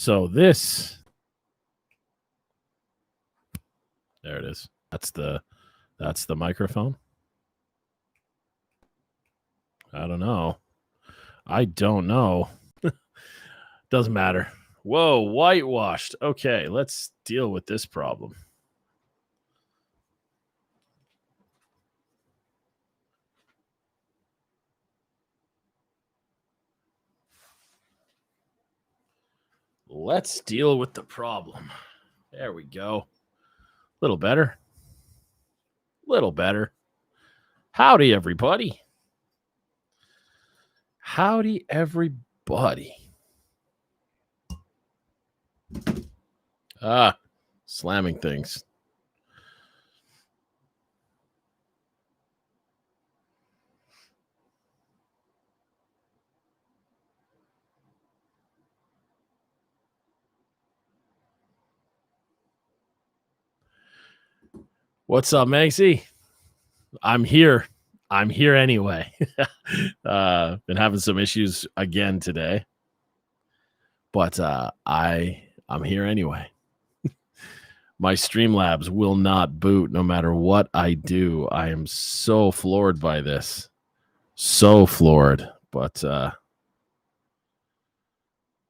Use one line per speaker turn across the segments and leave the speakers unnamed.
So this, there it is. That's the microphone. I don't know. Doesn't matter. Whoa, whitewashed. Okay, let's deal with this problem. Let's deal with the problem. There we go. Little better. Howdy, everybody. Slamming things. What's up, Maxie? I'm here anyway. Been having some issues again today, but I'm here anyway. My Streamlabs will not boot no matter what I do. I am so floored by this. So floored, but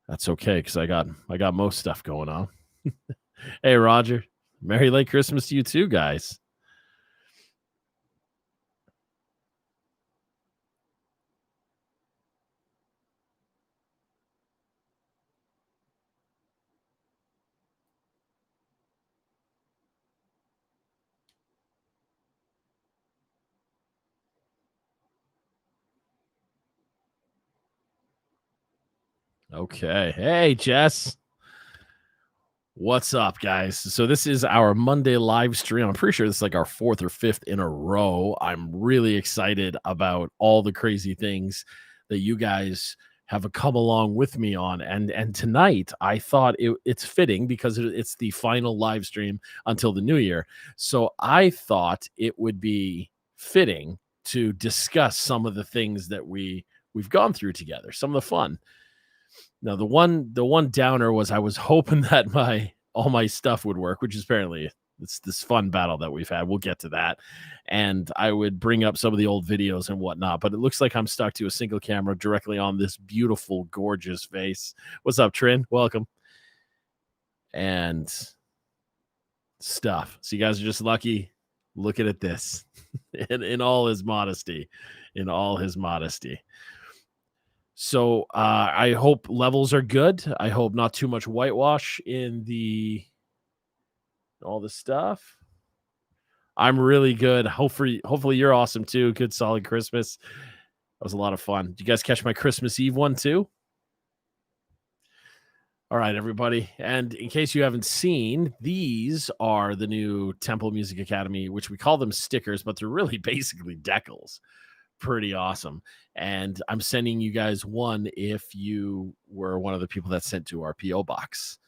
that's okay because I got most stuff going on. Hey, Roger. Merry late Christmas to you too, guys. Okay. Hey, Jess. What's up, guys? So this is our Monday live stream. I'm pretty sure this is like our 4th or 5th in a row. I'm really excited about all the crazy things that you guys have come along with me on. And tonight, I thought it's fitting because it's the final live stream until the new year. So I thought it would be fitting to discuss some of the things that we've gone through together, some of the fun. Now, the one downer was I was hoping that all my stuff would work, which is apparently it's this fun battle that we've had. We'll get to that. And I would bring up some of the old videos and whatnot, but it looks like I'm stuck to a single camera directly on this beautiful, gorgeous face. What's up, Trin? Welcome. And stuff. So you guys are just lucky looking at this in all his modesty. So I hope levels are good. I hope not too much whitewash in all the stuff. I'm really good. Hopefully you're awesome too. Good solid Christmas. That was a lot of fun. Did you guys catch my Christmas Eve one too? All right, everybody. And in case you haven't seen, these are the new Temple Music Academy, which we call them stickers, but they're really basically decals. Pretty awesome. And I'm sending you guys one if you were one of the people that sent to our PO box.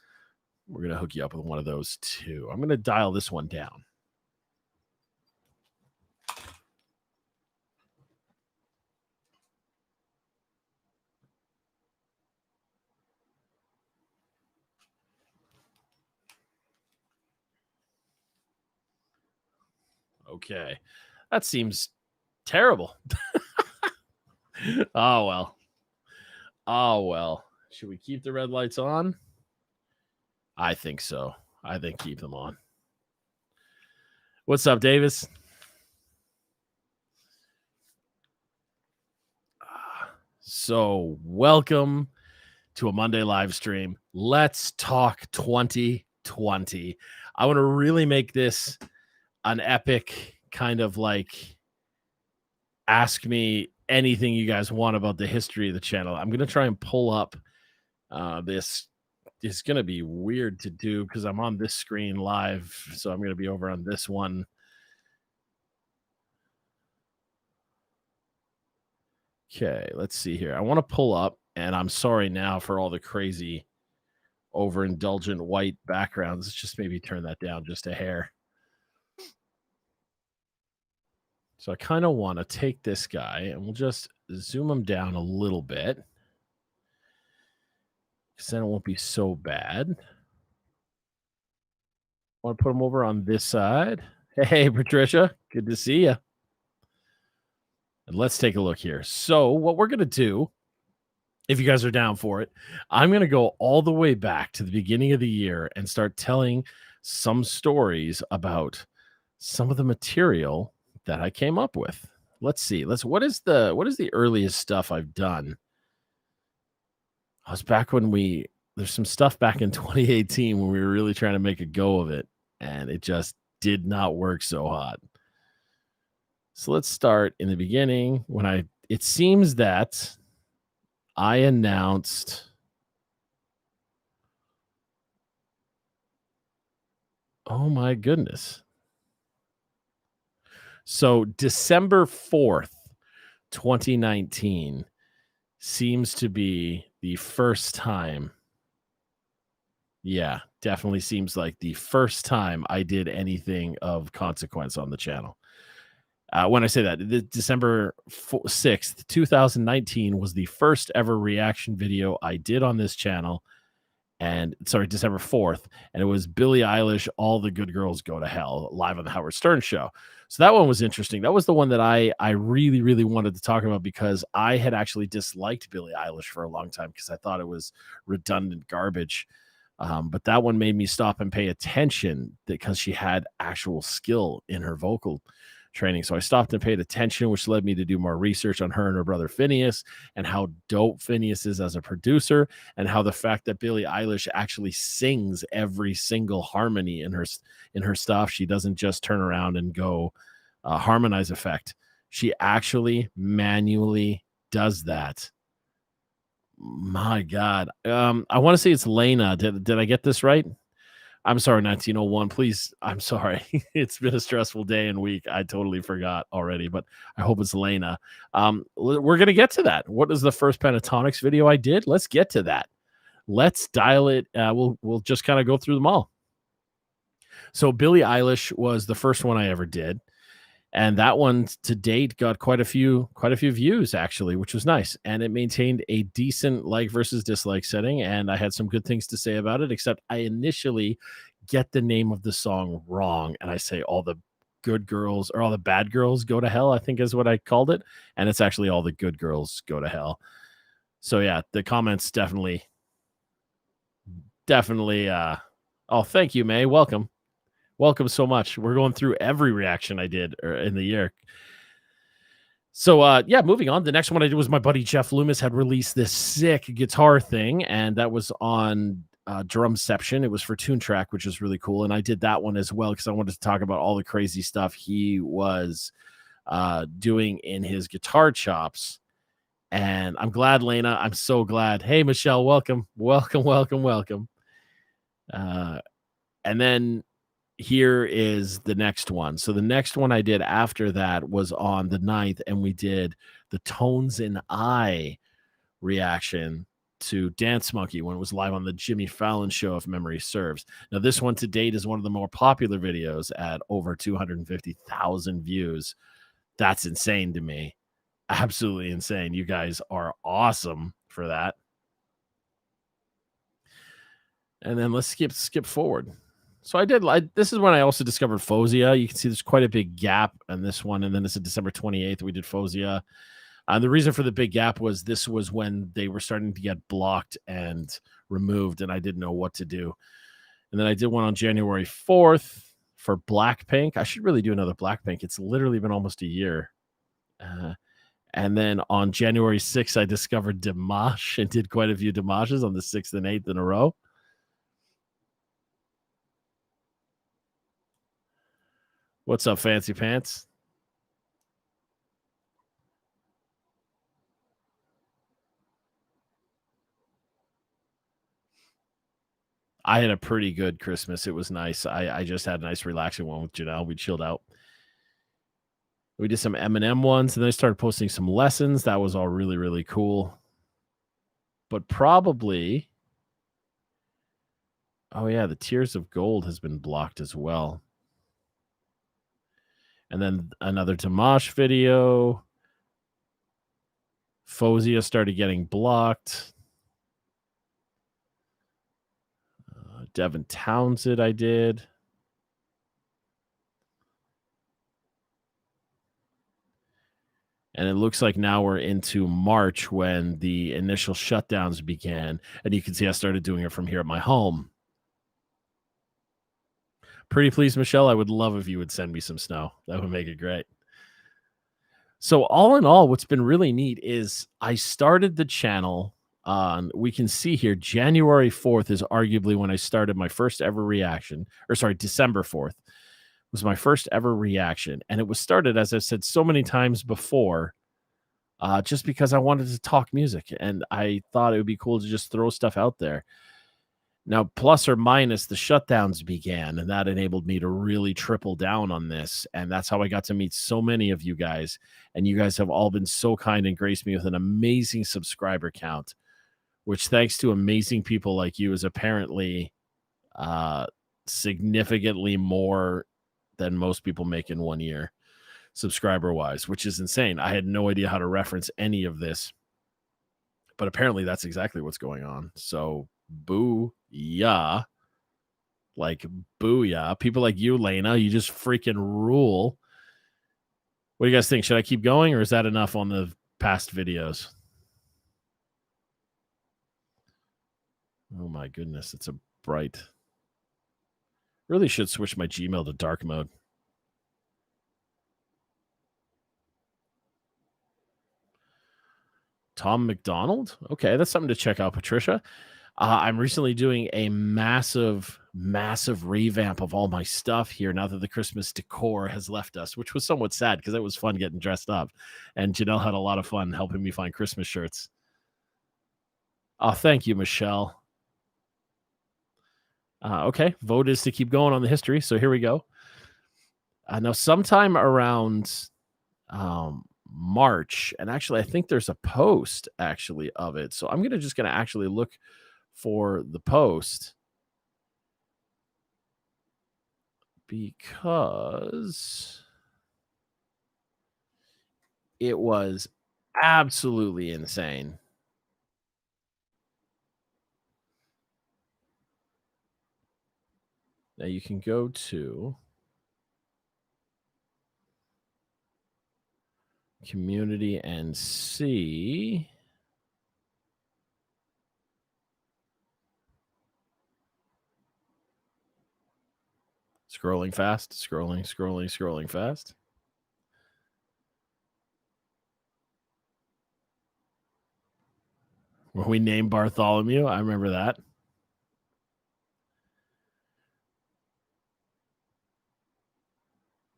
We're going to hook you up with one of those too. I'm going to dial this one down. Okay. That seems terrible. Oh, well. Should we keep the red lights on? I think so. I think keep them on. What's up, Davis? So welcome to a Monday live stream. Let's talk 2020. I want to really make this an epic kind of like ask me anything you guys want about the history of the channel. I'm going to try and pull up this. It's going to be weird to do because I'm on this screen live. So I'm going to be over on this one. Okay, let's see here. I want to pull up, and I'm sorry now for all the crazy overindulgent white backgrounds. Let's just maybe turn that down just a hair. So I kind of want to take this guy and we'll just zoom him down a little bit. then it won't be so bad. Want to put them over on this side. Hey, Patricia, good to see you. And let's take a look here. So, what we're going to do, if you guys are down for it, I'm going to go all the way back to the beginning of the year and start telling some stories about some of the material that I came up with. Let's see. What is the earliest stuff I've done? I was back when there's some stuff back in 2018 when we were really trying to make a go of it, and it just did not work so hot. So let's start in the beginning when it seems that I announced, oh my goodness. So December 4th, 2019 seems to be the first time. Yeah, definitely seems like the first time I did anything of consequence on the channel. When I say that, the December 6th, 2019 was the first ever reaction video I did on this channel. And sorry, December 4th. And it was Billie Eilish, All the Good Girls Go to Hell, live on the Howard Stern show. So that one was interesting. That was the one that I really, really wanted to talk about because I had actually disliked Billie Eilish for a long time because I thought it was redundant garbage. But that one made me stop and pay attention because she had actual skill in her vocal training. So I stopped and paid attention, which led me to do more research on her and her brother Phineas and how dope Phineas is as a producer, and how the fact that Billie Eilish actually sings every single harmony in her stuff. She doesn't just turn around and go harmonize effect. She actually manually does that. My God. I want to say it's Lena. Did I get this right? I'm sorry, 1901. Please, I'm sorry. It's been a stressful day and week. I totally forgot already, but I hope it's Lena. We're gonna get to that. What is the first Pentatonics video I did? Let's get to that. Let's dial it. We'll just kind of go through them all. So Billie Eilish was the first one I ever did. And that one to date got quite a few views actually, which was nice. And it maintained a decent like versus dislike setting. And I had some good things to say about it, except I initially get the name of the song wrong. And I say all the good girls or all the bad girls go to hell, I think is what I called it. And it's actually all the good girls go to hell. So yeah, the comments definitely, oh, thank you, May. Welcome. Welcome so much. We're going through every reaction I did in the year. So yeah, moving on. The next one I did was my buddy Jeff Loomis had released this sick guitar thing, and that was on Drumception. It was for Tune Track, which is really cool. And I did that one as well because I wanted to talk about all the crazy stuff he was doing in his guitar chops. And I'm glad, Lena. I'm so glad. Hey, Michelle, welcome. Welcome. And then here is the next one. So the next one I did after that was on the 9th, and we did the Tones in I reaction to Dance Monkey when it was live on the Jimmy Fallon show, if memory serves. Now, this one to date is one of the more popular videos at over 250,000 views. That's insane to me. Absolutely insane. You guys are awesome for that. And then let's skip forward. So this is when I also discovered Fozia. You can see there's quite a big gap in this one. And then it's December 28th. We did Fozia. The reason for the big gap was this was when they were starting to get blocked and removed, and I didn't know what to do. And then I did one on January 4th for Blackpink. I should really do another Blackpink. It's literally been almost a year. And then on January 6th, I discovered Dimash and did quite a few Dimashes on the 6th and 8th in a row. What's up, Fancy Pants? I had a pretty good Christmas. It was nice. I just had a nice relaxing one with Janelle. We chilled out. We did some Eminem ones, and then I started posting some lessons. That was all really, really cool. But probably, oh yeah, the Tears of Gold has been blocked as well. And then another Dimash video. Fozia started getting blocked. Devin Townsend I did. And it looks like now we're into March when the initial shutdowns began. And you can see I started doing it from here at my home. Pretty please, Michelle, I would love if you would send me some snow. That would make it great. So all in all, what's been really neat is I started the channel on, we can see here, January 4th is arguably when I started my first ever reaction, or sorry, December 4th was my first ever reaction. And it was started, as I've said so many times before, just because I wanted to talk music and I thought it would be cool to just throw stuff out there. Now, plus or minus, the shutdowns began, and that enabled me to really triple down on this. And that's how I got to meet so many of you guys. And you guys have all been so kind and graced me with an amazing subscriber count, which, thanks to amazing people like you, is apparently significantly more than most people make in 1 year, subscriber wise, which is insane. I had no idea how to reference any of this, but apparently that's exactly what's going on. So boo, yeah, like booyah. People like you, Lena, you just freaking rule. What do you guys think? Should I keep going, or is that enough on the past videos? Oh my goodness, it's a bright. Really should switch my Gmail to dark mode. Tom McDonald? Okay, that's something to check out, Patricia. I'm recently doing a massive revamp of all my stuff here now that the Christmas decor has left us, which was somewhat sad because it was fun getting dressed up. And Janelle had a lot of fun helping me find Christmas shirts. Oh, thank you, Michelle. Okay, vote is to keep going on the history. So here we go. Now, sometime around March, and actually, I think there's a post actually of it. So I'm just gonna actually look for the post because it was absolutely insane. Now you can go to community and see. Scrolling fast, scrolling fast. When we named Bartholomew, I remember that.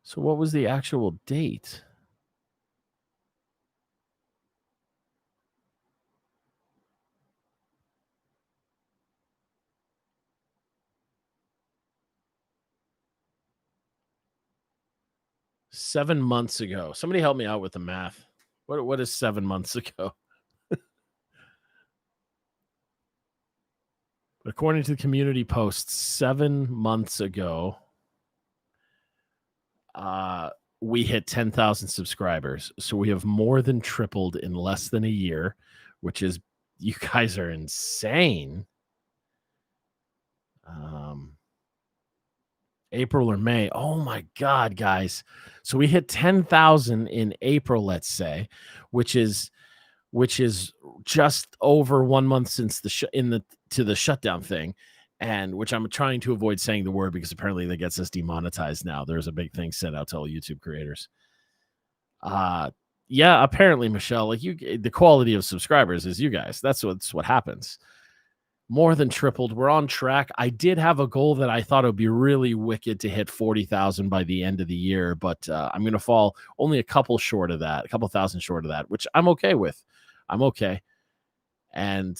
So what was the actual date? $7 months ago. Somebody help me out with the math. What is 7 months ago? According to the community post, 7 months ago, we hit 10,000 subscribers. So we have more than tripled in less than a year, which is, you guys are insane. April or May. Oh my God, guys. So we hit 10,000 in April, let's say, which is just over 1 month since the shutdown thing, and which I'm trying to avoid saying the word because apparently that gets us demonetized now. There's a big thing sent out to all YouTube creators. Yeah, apparently, Michelle, like the quality of subscribers is you guys. That's what happens. More than tripled. We're on track. I did have a goal that I thought it would be really wicked to hit 40,000 by the end of the year, but I'm going to fall only a couple thousand short of that, which I'm okay with. I'm okay. And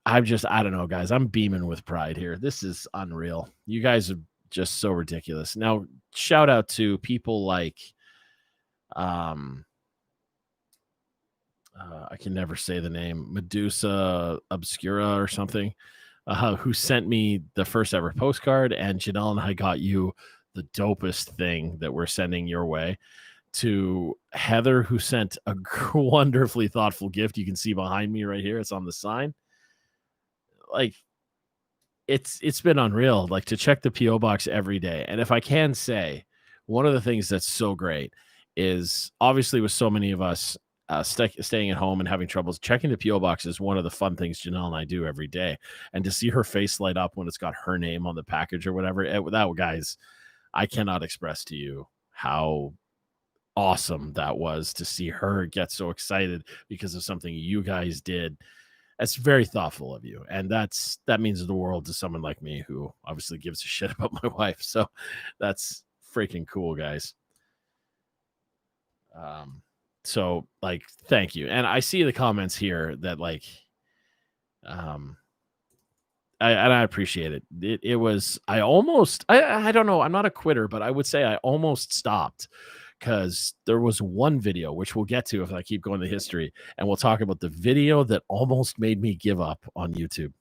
I don't know, guys. I'm beaming with pride here. This is unreal. You guys are just so ridiculous. Now, shout out to people like, I can never say the name, Medusa Obscura or something, who sent me the first ever postcard. And Janelle and I got you the dopest thing that we're sending your way. To Heather, who sent a wonderfully thoughtful gift. You can see behind me right here. It's on the sign. Like, it's been unreal, like, to check the PO box every day. And if I can say, one of the things that's so great is obviously with so many of us staying at home and having troubles, checking the PO box is one of the fun things Janelle and I do every day. And to see her face light up when it's got her name on the package or whatever, that, guys, I cannot express to you how awesome that was to see her get so excited because of something you guys did. That's very thoughtful of you, and that means the world to someone like me who obviously gives a shit about my wife. So that's freaking cool, guys. So like, thank you. And I see the comments here that like, um, I appreciate it. It was I don't know. I'm not a quitter, but I would say I almost stopped because there was one video which we'll get to if I keep going to history, and we'll talk about the video that almost made me give up on YouTube.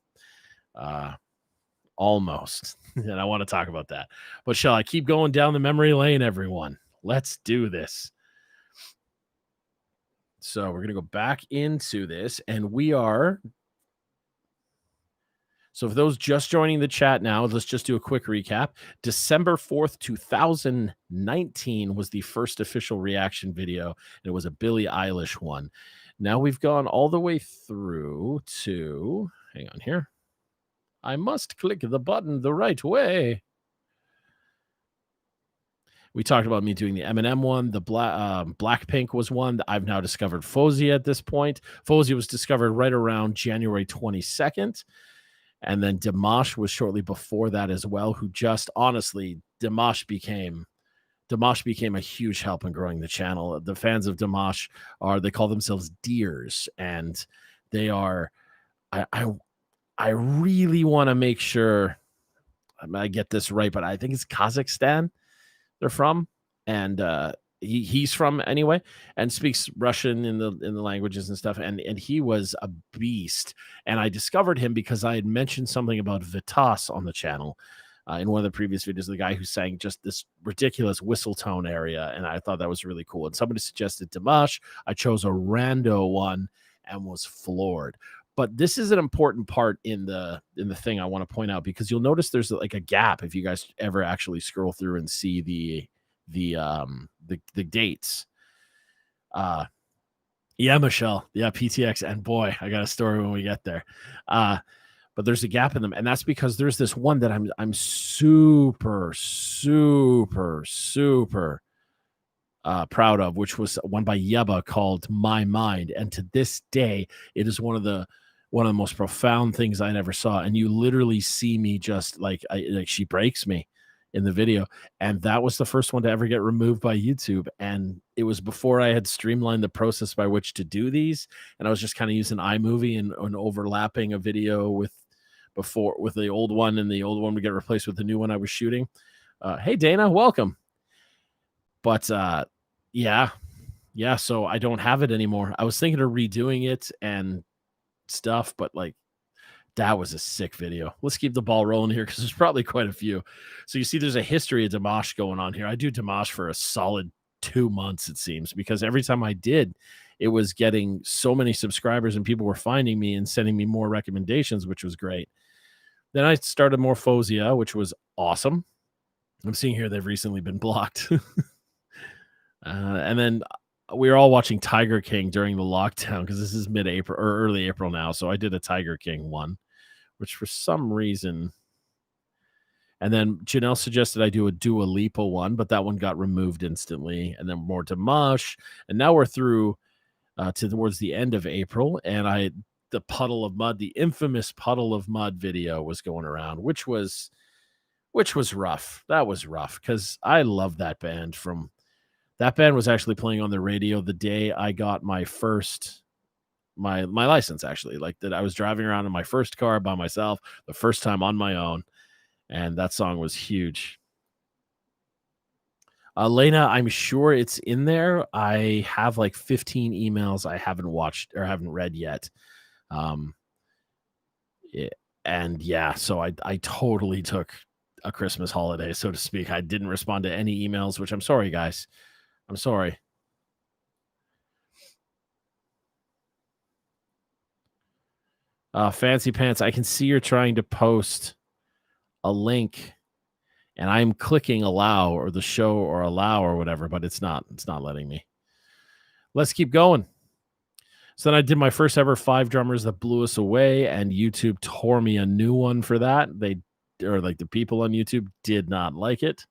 Almost, and I want to talk about that. But shall I keep going down the memory lane, everyone? Let's do this. So we're gonna go back into this, and we are. So for those just joining the chat now, let's just do a quick recap. December 4th, 2019 was the first official reaction video, and it was a Billie Eilish one. Now we've gone all the way through to, hang on here. I must click the button the right way. We talked about me doing the Eminem one. The Blackpink was one. I've now discovered Fozzy at this point. Fozzy was discovered right around January 22nd. And then Dimash was shortly before that as well, who just honestly, Dimash became a huge help in growing the channel. The fans of Dimash they call themselves deers, and they are, I really want to make sure I get this right, but I think it's Kazakhstan they're from. And he's from anyway, and speaks Russian in the languages and stuff. And he was a beast. And I discovered him because I had mentioned something about Vitas on the channel in one of the previous videos. The guy who sang just this ridiculous whistle tone area, and I thought that was really cool. And somebody suggested Dimash. I chose a rando one and was floored. But this is an important part in the thing I want to point out, because you'll notice there's like a gap if you guys ever actually scroll through and see the dates. Yeah, Michelle. Yeah, PTX. And boy, I got a story when we get there. But there's a gap in them, and that's because there's this one that I'm super proud of, which was one by Yeba called My Mind. And to this day, it is one of the most profound things I ever saw. And you literally see me just like she breaks me in the video. And that was the first one to ever get removed by YouTube. And it was before I had streamlined the process by which to do these. And I was just kind of using iMovie and overlapping a video with the old one, and the old one would get replaced with the new one I was shooting. Hey, Dana, welcome. But yeah. So I don't have it anymore. I was thinking of redoing it and stuff, but like, that was a sick video. Let's keep the ball rolling here because there's probably quite a few. So you see there's a history of Dimash going on here. I do Dimash for a solid 2 months, it seems, because every time I did, it was getting so many subscribers and people were finding me and sending me more recommendations, which was great. Then I started Morphosia, which was awesome. I'm seeing here they've recently been blocked. And then we were all watching Tiger King during the lockdown because this is mid-April or early April now. So I did a Tiger King one, which for some reason. And then Janelle suggested I do a Dua Lipa one, but that one got removed instantly. And then more Dimash. And now we're through towards the end of April. And the Puddle of Mud, the infamous Puddle of Mud video was going around, which was rough. That was rough because I love that band from. That band was actually playing on the radio the day I got my license, actually. Like that, I was driving around in my first car by myself, the first time on my own, and that song was huge. Lena, I'm sure it's in there. I have like 15 emails I haven't watched or haven't read yet. And yeah, so I totally took a Christmas holiday, so to speak. I didn't respond to any emails, which I'm sorry, guys. I'm sorry. Fancy Pants, I can see you're trying to post a link and I'm clicking allow or the show or allow or whatever, but it's not letting me. Let's keep going. So then I did my first ever 5 drummers that blew us away, and YouTube tore me a new one for that. They or like the people on YouTube did not like it.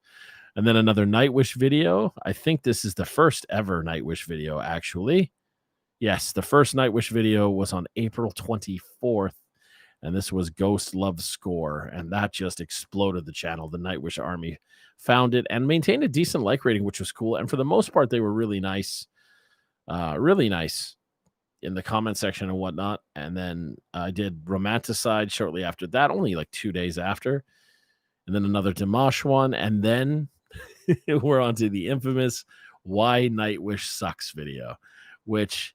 And then another Nightwish video. I think this is the first ever Nightwish video, actually. Yes, the first Nightwish video was on April 24th, and this was Ghost Love Score, and that just exploded the channel. The Nightwish Army found it and maintained a decent like rating, which was cool. And for the most part, they were really nice, in the comment section and whatnot. And then I did Romanticide shortly after that, only like 2 days after, and then another Dimash one, and then we're on to the infamous Why Nightwish Sucks video, which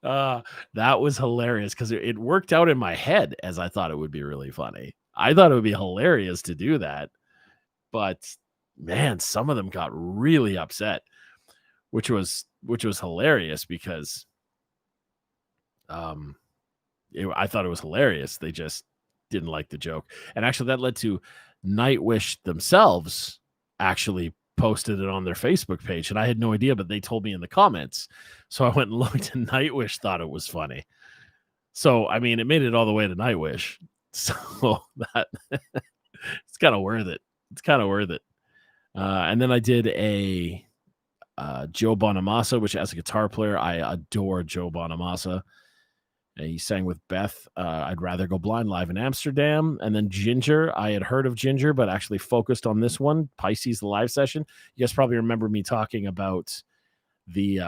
that was hilarious because it worked out in my head as I thought it would be really funny. I thought it would be hilarious to do that, but man, some of them got really upset, which was hilarious because um I thought it was hilarious. They just didn't like the joke. And actually that led to Nightwish themselves actually posted it on their Facebook page. And I had no idea, but they told me in the comments. So I went and looked and Nightwish thought it was funny. So, I mean, it made it all the way to Nightwish. So that it's kind of worth it. It's kind of worth it. And then I did a Joe Bonamassa, which as a guitar player, I adore Joe Bonamassa. He sang with Beth. I'd Rather Go Blind live in Amsterdam. And then Ginger. I had heard of Ginger, but actually focused on this one, Pisces, the live session. You guys probably remember me talking about the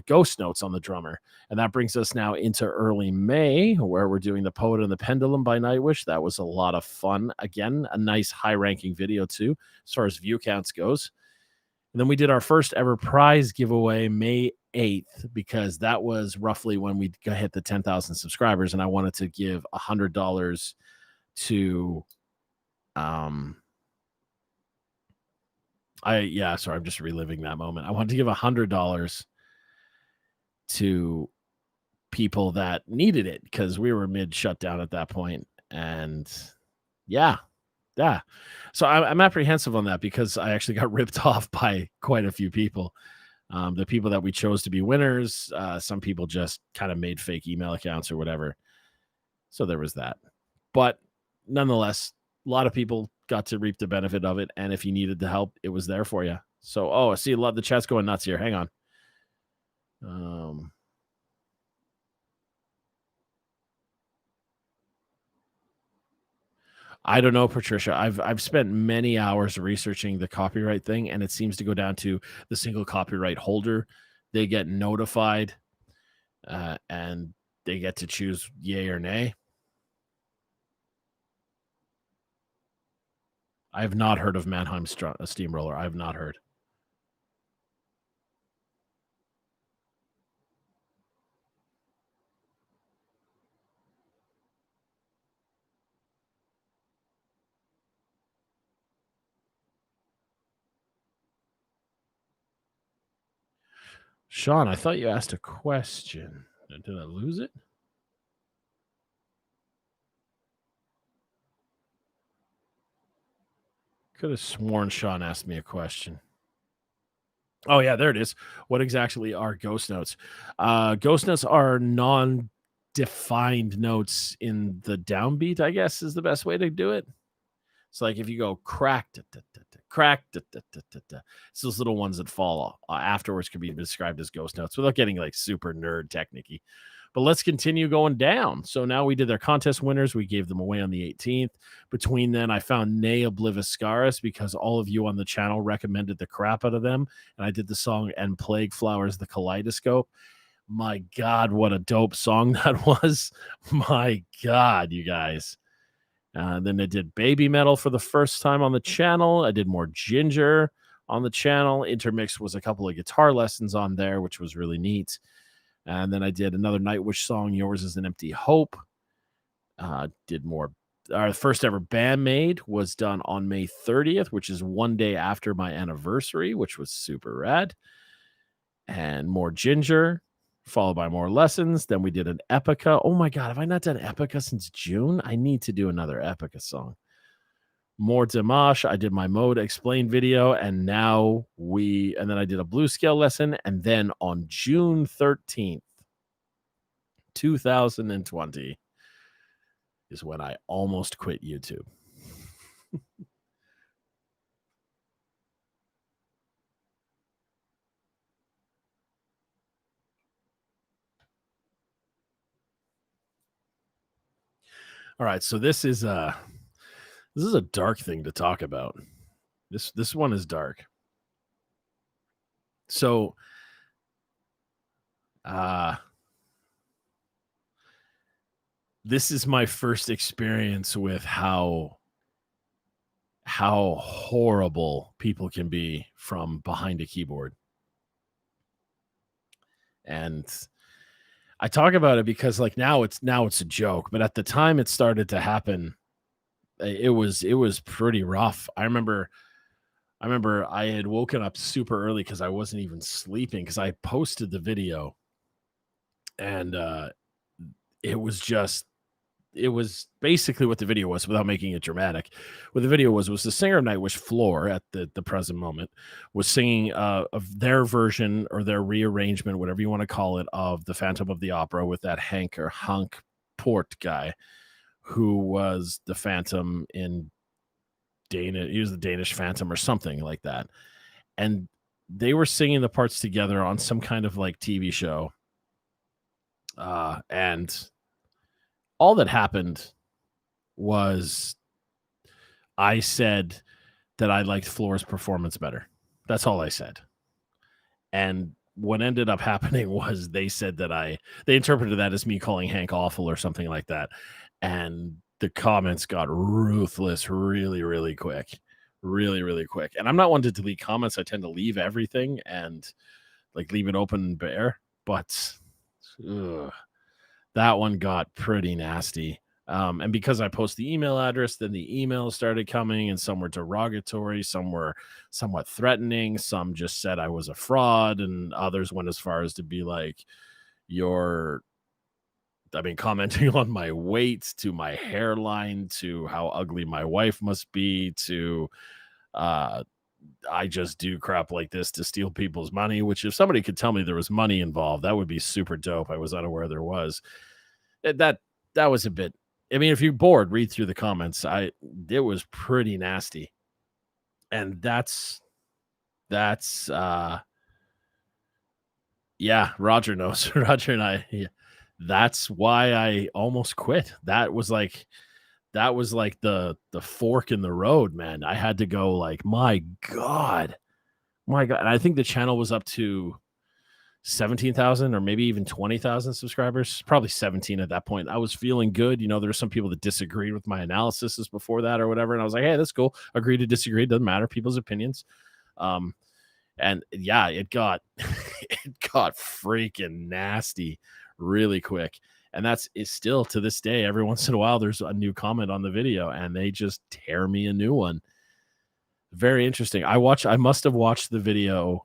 ghost notes on the drummer. And that brings us now into early May, where we're doing The Poet and the Pendulum by Nightwish. That was a lot of fun. Again, a nice high-ranking video, too, as far as view counts goes. And then we did our first ever prize giveaway May 8th, because that was roughly when we hit the 10,000 subscribers, and I wanted to give $100 to I'm just reliving that moment. I wanted to give $100 to people that needed it because we were mid shutdown at that point. And yeah. So I'm apprehensive on that because I actually got ripped off by quite a few people. The people that we chose to be winners, some people just kind of made fake email accounts or whatever. So there was that. But nonetheless, a lot of people got to reap the benefit of it. And if you needed the help, it was there for you. So, I see a lot of the chat's going nuts here. Hang on. I don't know, Patricia. I've spent many hours researching the copyright thing, and it seems to go down to the single copyright holder. They get notified, and they get to choose yay or nay. I have not heard of Mannheim Steamroller. I have not heard. Sean, I thought you asked a question. Did I lose it? Could have sworn Sean asked me a question. Oh, yeah, there it is. What exactly are ghost notes? Ghost notes are non-defined notes in the downbeat, I guess, is the best way to do it. So, like, if you go crack, crack, it's those little ones that fall afterwards could be described as ghost notes without getting, like, super nerd technique-y. But let's continue going down. So now we did their contest winners. We gave them away on the 18th. Between then, I found Ne Obliviscaris because all of you on the channel recommended the crap out of them. And I did the song And Plague Flowers, the Kaleidoscope. My God, what a dope song that was. My God, you guys. Then I did Baby Metal for the first time on the channel. I did more Ginger on the channel. Intermixed was a couple of guitar lessons on there, which was really neat. And then I did another Nightwish song, Yours is an Empty Hope. Did more. Our first ever Bandmade was done on May 30th, which is one day after my anniversary, which was super rad. And more Ginger. followed by more lessons. Then we did an epica. Oh my God, have I not done epica since June? I need to do another epica song. More Dimash. I did my mode explain video, and then I did a blue scale lesson. And then on June 13th, 2020 is when I almost quit YouTube. All right, so this is a dark thing to talk about. This one is dark. So this is my first experience with how horrible people can be from behind a keyboard. And I talk about it because like now it's a joke, but at the time it started to happen, it was pretty rough. I remember I had woken up super early because I wasn't even sleeping because I posted the video, and it was basically what the video was without making it dramatic. What the video was the singer of Nightwish, Floor, at the present moment, was singing of their version or their rearrangement, whatever you want to call it, of the Phantom of the Opera with that Hank Port guy who was the Phantom in Danish. He was the Danish Phantom or something like that. And they were singing the parts together on some kind of like TV show. And all that happened was I said that I liked Floor's performance better. That's all I said. And what ended up happening was they said that they interpreted that as me calling Hank awful or something like that. And the comments got ruthless really, really quick. Really, really quick. And I'm not one to delete comments. I tend to leave everything and like leave it open and bare. But that one got pretty nasty. And because I post the email address, then the emails started coming, and some were derogatory, some were somewhat threatening, some just said I was a fraud, and others went as far as to be like, commenting on my weight, to my hairline, to how ugly my wife must be, to I just do crap like this to steal people's money, which if somebody could tell me there was money involved, that would be super dope. I was unaware there was. That was a bit. I mean, if you're bored, read through the comments. It was pretty nasty. And that's yeah, Roger knows. Roger and I, yeah, that's why I almost quit. That was like the fork in the road, man. I had to go like, my God. And I think the channel was up to 17,000 or maybe even 20,000 subscribers, probably 17 at that point. I was feeling good. You know, there were some people that disagreed with my analysis before that or whatever. And I was like, hey, that's cool. Agree to disagree. Doesn't matter. People's opinions. And yeah, it got, it got freaking nasty really quick. And it's still to this day, every once in a while, there's a new comment on the video and they just tear me a new one. Very interesting. I must have watched the video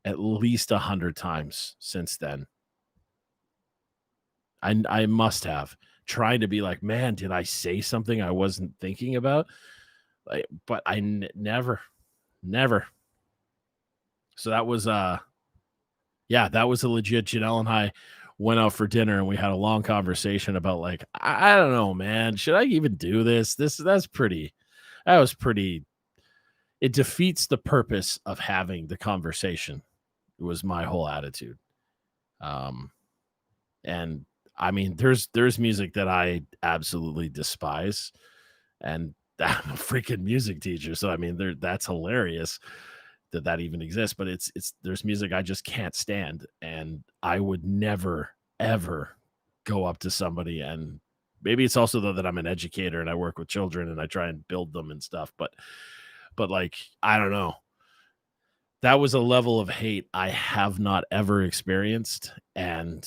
at least 100 times since then. I must have, trying to be like, man, did I say something I wasn't thinking about? Like, but I never. So that was yeah, that was a legit. Janelle and I went out for dinner and we had a long conversation about like, I don't know, man, should I even do this? That was pretty. It defeats the purpose of having the conversation. It was my whole attitude. And I mean, there's music that I absolutely despise, and I'm a freaking music teacher, so I mean, that's hilarious that even exists. But there's music I just can't stand, and I would never ever go up to somebody. And maybe it's also though that I'm an educator and I work with children and I try and build them and stuff, but like, I don't know. That was a level of hate I have not ever experienced, and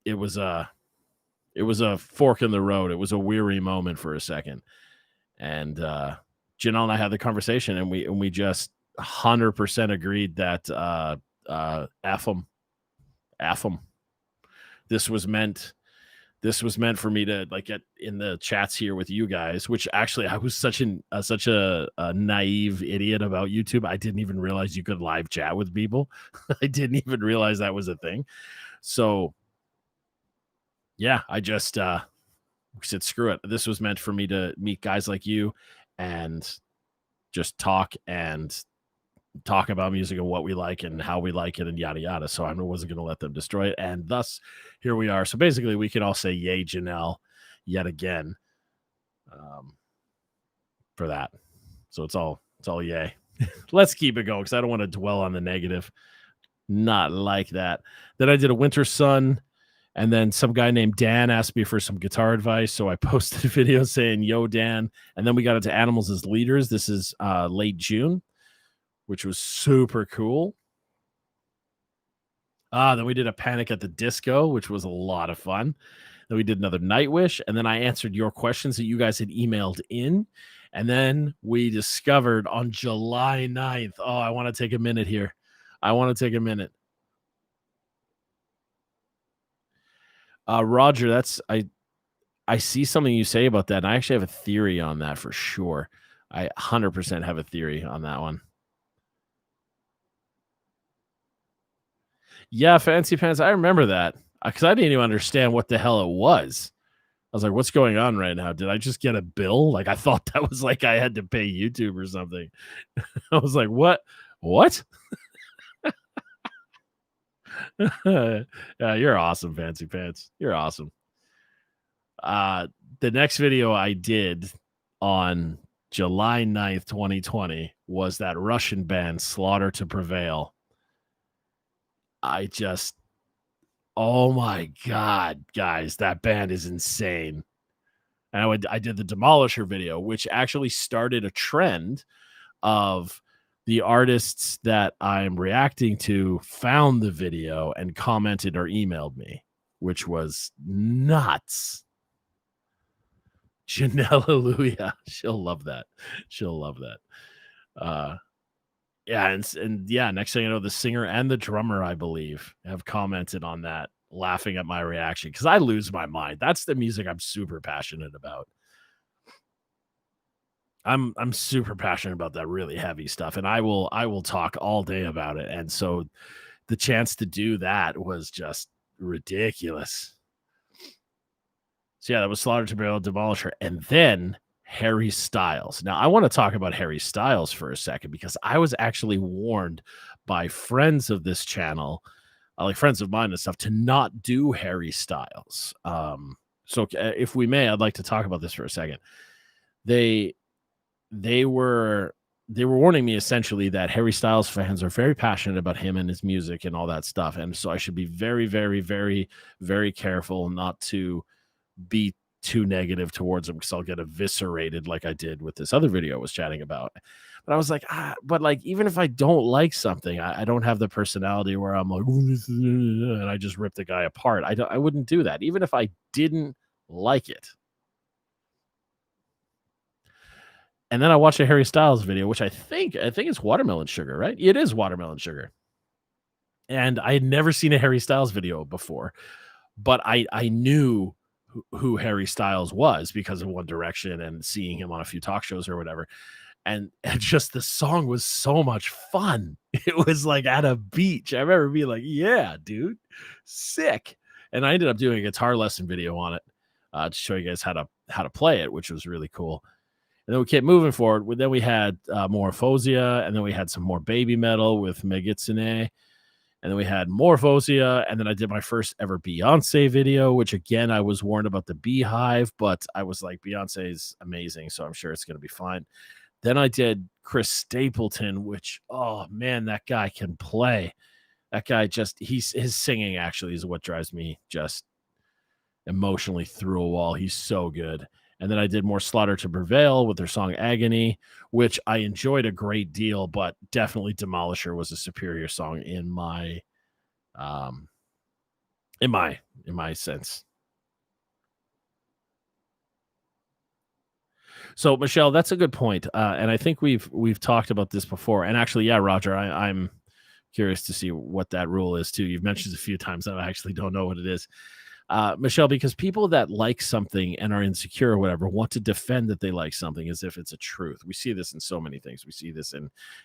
it was a fork in the road. It was a weary moment for a second. And Janelle and I had the conversation, and we just 100% agreed that F 'em. F 'em. This was meant for me to like get in the chats here with you guys, which actually I was such a naive idiot about YouTube. I didn't even realize you could live chat with people. I didn't even realize that was a thing. So yeah, I just said screw it. This was meant for me to meet guys like you and just talk about music and what we like and how we like it and yada yada. So I wasn't going to let them destroy it, and thus here we are. So basically, we can all say yay, Janelle, yet again, for that. So it's all yay. Let's keep it going because I don't want to dwell on the negative. Not like that. Then I did a Winter Sun, and then some guy named Dan asked me for some guitar advice. So I posted a video saying, yo, Dan. And then we got into Animals as Leaders. This is late June, which was super cool. Then we did a Panic at the Disco, which was a lot of fun. Then we did another Nightwish, and then I answered your questions that you guys had emailed in. And then we discovered on July 9th. Oh, I want to take a minute here. Roger, I see something you say about that, and I actually have a theory on that for sure. I 100% have a theory on that one. Yeah, Fancy Pants. I remember that because I didn't even understand what the hell it was. I was like, what's going on right now? Did I just get a bill? Like, I thought that was like I had to pay YouTube or something. I was like, what? Yeah, you're awesome, Fancy Pants. You're awesome. The next video I did on July 9th, 2020 was that Russian band Slaughter to Prevail. Oh my God, guys, that band is insane. And I did the Demolisher video, which actually started a trend of the artists that I'm reacting to found the video and commented or emailed me, which was nuts. Janelle, hallelujah. She'll love that. Yeah, and yeah, next thing you know, the singer and the drummer, I believe, have commented on that, laughing at my reaction because I lose my mind. That's the music I'm super passionate about. I'm super passionate about that really heavy stuff, and I will talk all day about it. And so the chance to do that was just ridiculous. So yeah, that was Slaughter to Prevail, Demolisher, and then Harry Styles. Now I want to talk about Harry Styles for a second because I was actually warned by friends of this channel, like friends of mine and stuff, to not do Harry Styles. So if we may, I'd like to talk about this for a second. They were warning me essentially that Harry Styles fans are very passionate about him and his music and all that stuff, and so I should be very, very, very, very careful not to be too negative towards him because I'll get eviscerated like I did with this other video I was chatting about. But I was like, but like, even if I don't like something, I don't have the personality where I'm like, and I just rip the guy apart. I wouldn't do that, even if I didn't like it. And then I watched a Harry Styles video, which I think it's Watermelon Sugar, right? It is Watermelon Sugar. And I had never seen a Harry Styles video before, but I knew who Harry Styles was because of One Direction and seeing him on a few talk shows or whatever. And just the song was so much fun. It was like at a beach. I remember being like, yeah, dude, sick. And I ended up doing a guitar lesson video on it to show you guys how to play it, which was really cool. And then we kept moving forward. Then we had Morphosia, and then we had some more baby metal with Megitsune. And then we had Morphosia, and then I did my first ever Beyonce video, which again, I was warned about the Beehive, but I was like, Beyonce is amazing, so I'm sure it's going to be fine. Then I did Chris Stapleton, which, oh man, that guy can play. That guy his singing actually is what drives me just emotionally through a wall. He's so good. And then I did more Slaughter to Prevail with their song Agony, which I enjoyed a great deal, but definitely Demolisher was a superior song in my sense. So Michelle, that's a good point. And I think we've talked about this before. And actually, yeah, Roger, I'm Curious to see what that rule is too. You've mentioned it a few times. I actually don't know what it is. Michelle, because people that like something and are insecure or whatever want to defend that they like something as if it's a truth. We see this in so many things. We see this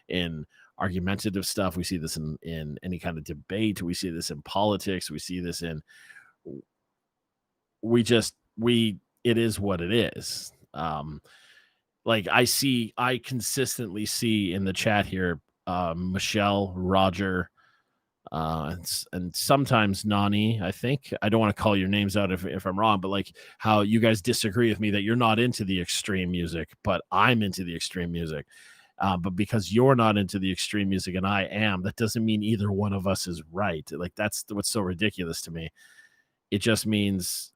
in argumentative stuff. We see this in any kind of debate. We see this in politics. We see this in we it is what it is. Like I consistently see in the chat here, Michelle, Roger, and sometimes Nani. I think I don't want to call your names out if I'm wrong, but like how you guys disagree with me that you're not into the extreme music, but I'm into the extreme music. But because you're not into the extreme music and I am, that doesn't mean either one of us is right. Like that's what's so ridiculous to me. It just means,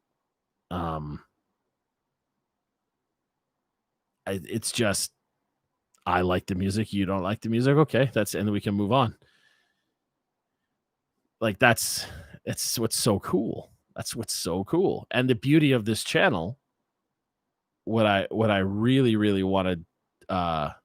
it's just I like the music, you don't like the music. Okay, and then we can move on. Like that's what's so cool. That's what's so cool. And the beauty of this channel, what I really, really wanted, what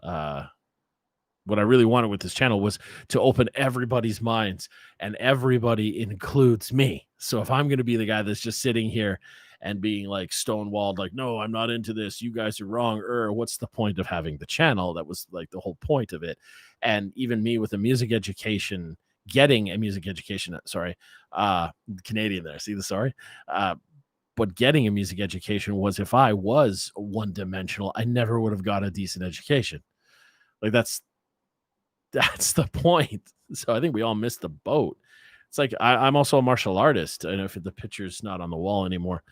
I really wanted with this channel was to open everybody's minds, and everybody includes me. So if I'm going to be the guy that's just sitting here and being like stonewalled, like, no, I'm not into this, you guys are wrong, what's the point of having the channel? That was like the whole point of it. And even me with a music education, getting a music education, Canadian there, see the sorry, but getting a music education was, if I was one dimensional, I never would have got a decent education. Like that's the point. So I think we all missed the boat. It's like I'm also a martial artist. I know if the picture's not on the wall anymore.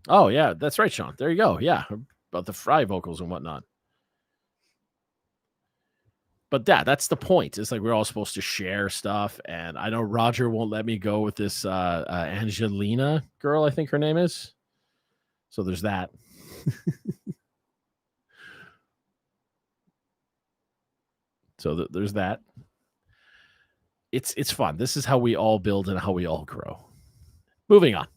Oh yeah, that's right, Sean. There you go. Yeah, about the fry vocals and whatnot. But that's the point. It's like we're all supposed to share stuff, and I know Roger won't let me go with this Angelina girl, I think her name is. So there's that. So there's that. It's fun. This is how we all build and how we all grow. Moving on.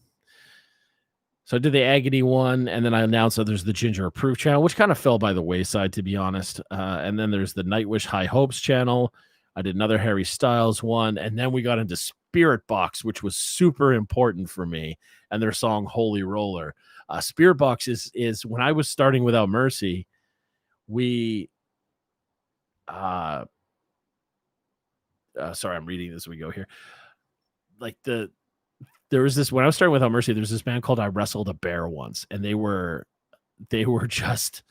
So I did the Agony one, and then I announced that there's the Ginger Approved channel, which kind of fell by the wayside, to be honest. And then there's the Nightwish High Hopes channel. I did another Harry Styles one, and then we got into Spirit Box, which was super important for me, and their song Holy Roller. Spirit Box is when I was starting Without Mercy, we sorry, I'm reading this as we go here. Like there was this, when I was starting Without Mercy, there's this band called I Wrestled a Bear once, and they were just,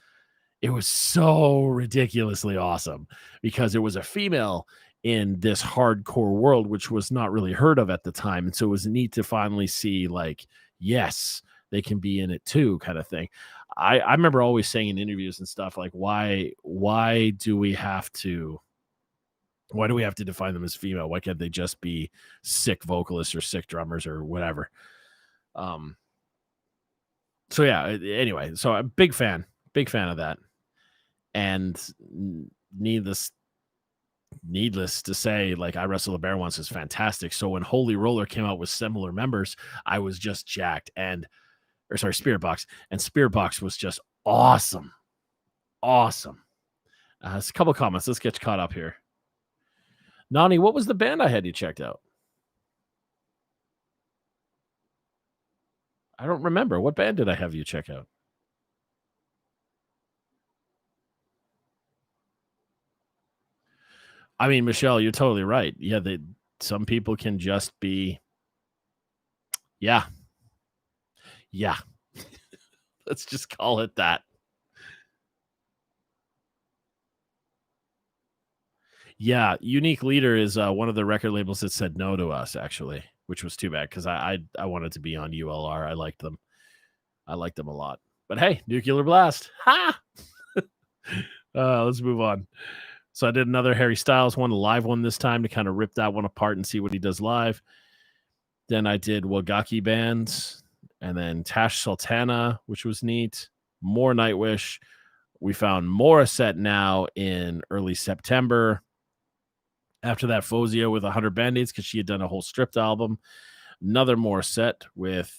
it was so ridiculously awesome because it was a female in this hardcore world, which was not really heard of at the time. And so it was neat to finally see, like, yes, they can be in it too, kind of thing. I remember always saying in interviews and stuff, like, why do we have to define them as female? Why can't they just be sick vocalists or sick drummers or whatever? So yeah, anyway, so I'm big fan of that. And needless to say, like, I Wrestled a Bear once is fantastic. So when Holy Roller came out with similar members, I was just jacked. Spirit Box, and Spirit Box was just awesome. There's a couple comments. Let's get caught up here. Nani, what was the band I had you checked out? I don't remember. What band did I have you check out? I mean, Michelle, you're totally right. Yeah, some people can just be, yeah. Let's just call it that. Yeah, Unique Leader is one of the record labels that said no to us, actually, which was too bad because I wanted to be on ULR. I liked them a lot. But hey, Nuclear Blast. Ha! Let's move on. So I did another Harry Styles one, a live one this time, to kind of rip that one apart and see what he does live. Then I did Wagaki Bands, and then Tash Sultana, which was neat. More Nightwish. We found Morissette now in early September. After that, Fozia with 100 Band-Aids, because she had done a whole stripped album. Another Morissette with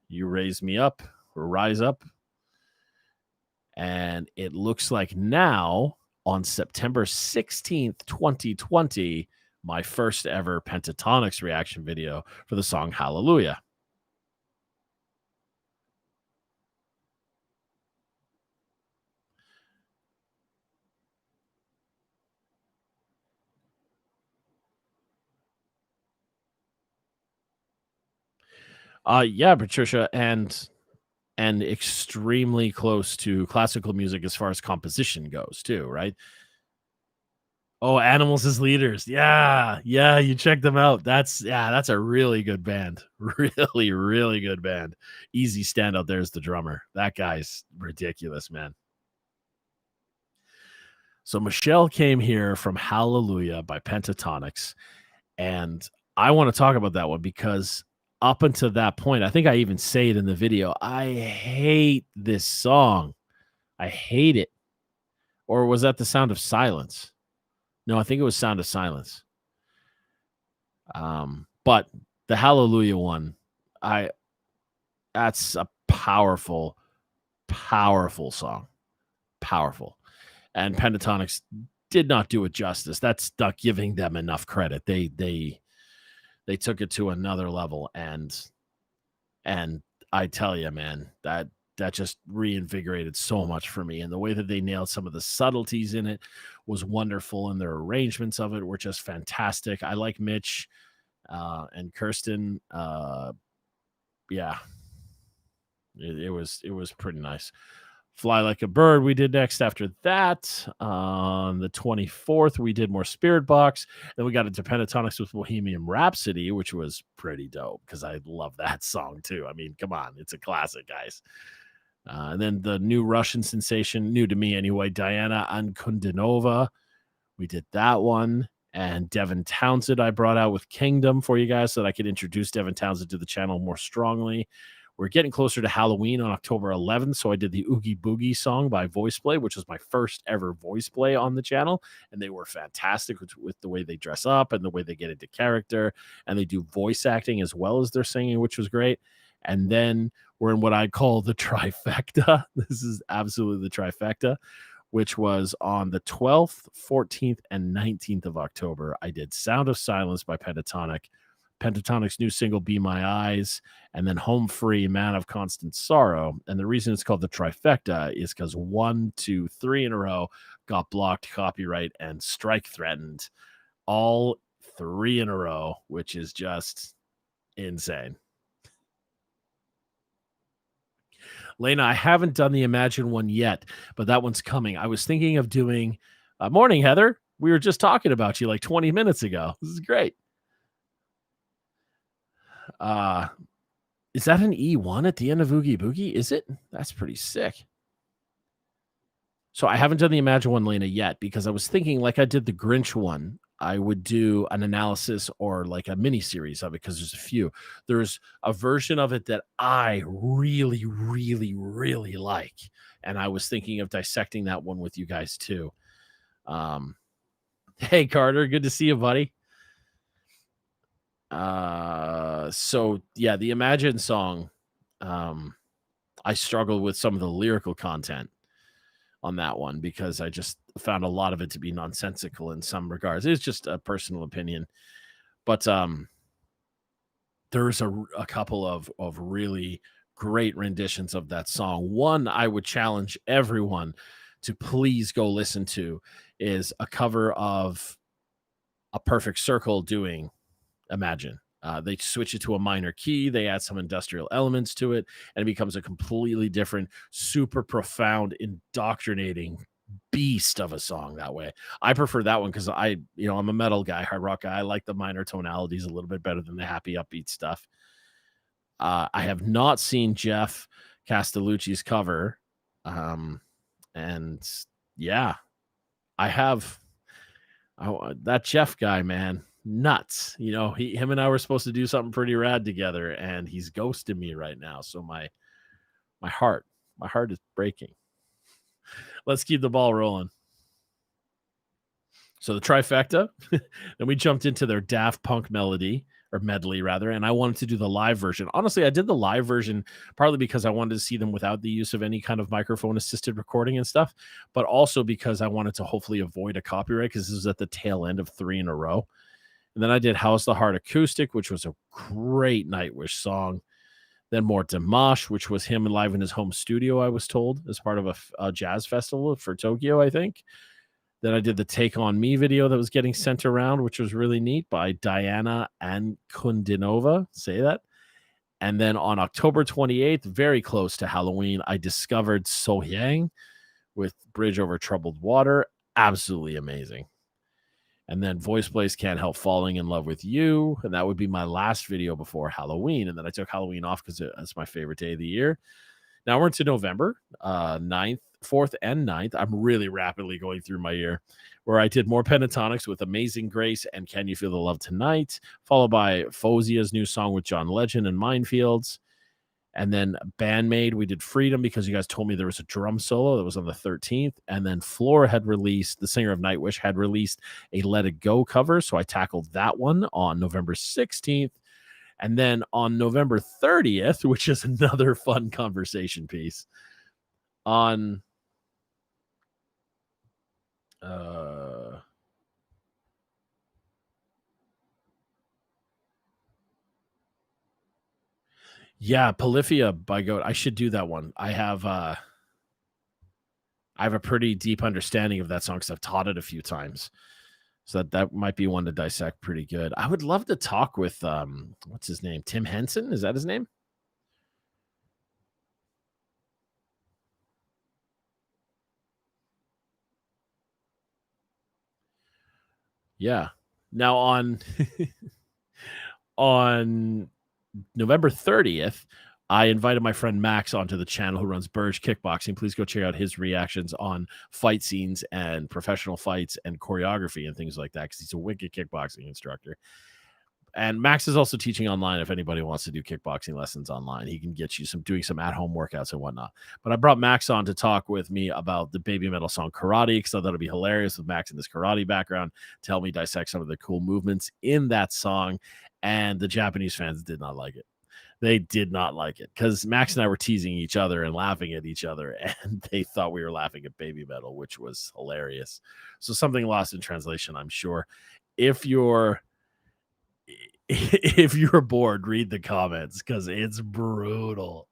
You Raise Me Up, or Rise Up. And it looks like now on September 16th, 2020, my first ever Pentatonics reaction video for the song Hallelujah. Yeah, Patricia, and extremely close to classical music as far as composition goes too, right? Oh, Animals as Leaders. Yeah, yeah, you check them out. That's a really good band. Really, really good band. Easy standout there is the drummer. That guy's ridiculous, man. So Michelle came here from Hallelujah by Pentatonics, and I want to talk about that one because up until that point, I think I even say it in the video. I hate this song. I hate it. Or was that The Sound of Silence? No, I think it was Sound of Silence. But the Hallelujah one, I that's a powerful, powerful song. Powerful. And Pentatonics did not do it justice. That's not giving them enough credit. They took it to another level, and I tell you, man, that just reinvigorated so much for me. And the way that they nailed some of the subtleties in it was wonderful, and their arrangements of it were just fantastic. I like Mitch and Kirsten. Yeah, it was pretty nice. Fly Like a Bird, we did next after that. On the 24th, we did more Spirit Box. Then we got into Pentatonics with Bohemian Rhapsody, which was pretty dope because I love that song too. I mean, come on, it's a classic, guys. And then the new Russian sensation, new to me anyway, Diana Ankudinova. We did that one. And Devin Townsend, I brought out with Kingdom for you guys so that I could introduce Devin Townsend to the channel more strongly. We're getting closer to Halloween on October 11th, so I did the Oogie Boogie song by Voice Play, which was my first ever voice play on the channel, and they were fantastic with the way they dress up and the way they get into character, and they do voice acting as well as their singing, which was great. And then we're in what I call the trifecta. This is absolutely the trifecta, which was on the 12th, 14th, and 19th of October. I did Sound of Silence by Pentatonic's new single, Be My Eyes, and then Home Free, Man of Constant Sorrow. And the reason it's called the trifecta is because 1, 2, 3 in a row got blocked, copyright, and strike threatened. All 3 in a row, which is just insane. Lena, I haven't done the Imagine one yet, but that one's coming. I was thinking of doing morning, Heather. We were just talking about you like 20 minutes ago. This is great. Is that an E1 at the end of Oogie Boogie? Is it? That's pretty sick. So I haven't done the Imagine one, Lena, yet because I was thinking like I did the Grinch one. I would do an analysis or like a mini series of it because there's a few. There's a version of it that I really, really, really like. And I was thinking of dissecting that one with you guys too. Hey, Carter, good to see you, buddy. So yeah, the Imagine song, I struggled with some of the lyrical content on that one because I just found a lot of it to be nonsensical in some regards. It's just a personal opinion, but there's a couple of really great renditions of that song. One I would challenge everyone to please go listen to is a cover of A Perfect Circle doing Imagine. They switch it to a minor key, they add some industrial elements to it, and it becomes a completely different, super profound, indoctrinating beast of a song that way. I prefer that one because I'm a metal guy, hard rock guy. I like the minor tonalities a little bit better than the happy, upbeat stuff. I have not seen Jeff Castellucci's cover. And yeah, I have. That Jeff guy, man, nuts. Him and I were supposed to do something pretty rad together, and he's ghosting me right now. So my heart is breaking. Let's keep the ball rolling. So the trifecta, then we jumped into their Daft Punk melody, or medley rather, and I wanted to do the live version. Honestly, I did the live version partly because I wanted to see them without the use of any kind of microphone assisted recording and stuff, but also because I wanted to hopefully avoid a copyright because this is at the tail end of 3 in a row. And then I did How's the Heart Acoustic, which was a great Nightwish song. Then more Dimash, which was him live in his home studio, I was told, as part of a jazz festival for Tokyo, I think. Then I did the Take On Me video that was getting sent around, which was really neat, by Diana and Kundinova. Say that. And then on October 28th, very close to Halloween, I discovered So Yang with Bridge Over Troubled Water. Absolutely amazing. And then Voice Place Can't Help Falling in Love with You. And that would be my last video before Halloween. And then I took Halloween off because it's my favorite day of the year. Now we're into November 9th, 4th, and 9th. I'm really rapidly going through my year, where I did more pentatonics with Amazing Grace and Can You Feel the Love Tonight, followed by Fozia's new song with John Legend and Minefields. And then Bandmade, we did Freedom because you guys told me there was a drum solo that was on the 13th. And then Flora had released, the singer of Nightwish had released a Let It Go cover. So I tackled that one on November 16th. And then on November 30th, which is another fun conversation piece, on yeah, Polyphia by Goat. I should do that one. I have a pretty deep understanding of that song because I've taught it a few times. So that might be one to dissect pretty good. I would love to talk with what's his name? Tim Henson? Is that his name? Yeah. Now on on November 30th, I invited my friend Max onto the channel who runs Burge Kickboxing. Please go check out his reactions on fight scenes and professional fights and choreography and things like that because he's a wicked kickboxing instructor. And Max is also teaching online if anybody wants to do kickboxing lessons online. He can get you doing some at-home workouts and whatnot. But I brought Max on to talk with me about the Baby Metal song Karate because I thought it'd be hilarious with Max in this karate background to help me dissect some of the cool movements in that song. And the Japanese fans did not like it. They did not like it because Max and I were teasing each other and laughing at each other, and they thought we were laughing at Baby Metal, which was hilarious. So something lost in translation, I'm sure. If you're bored, read the comments because it's brutal.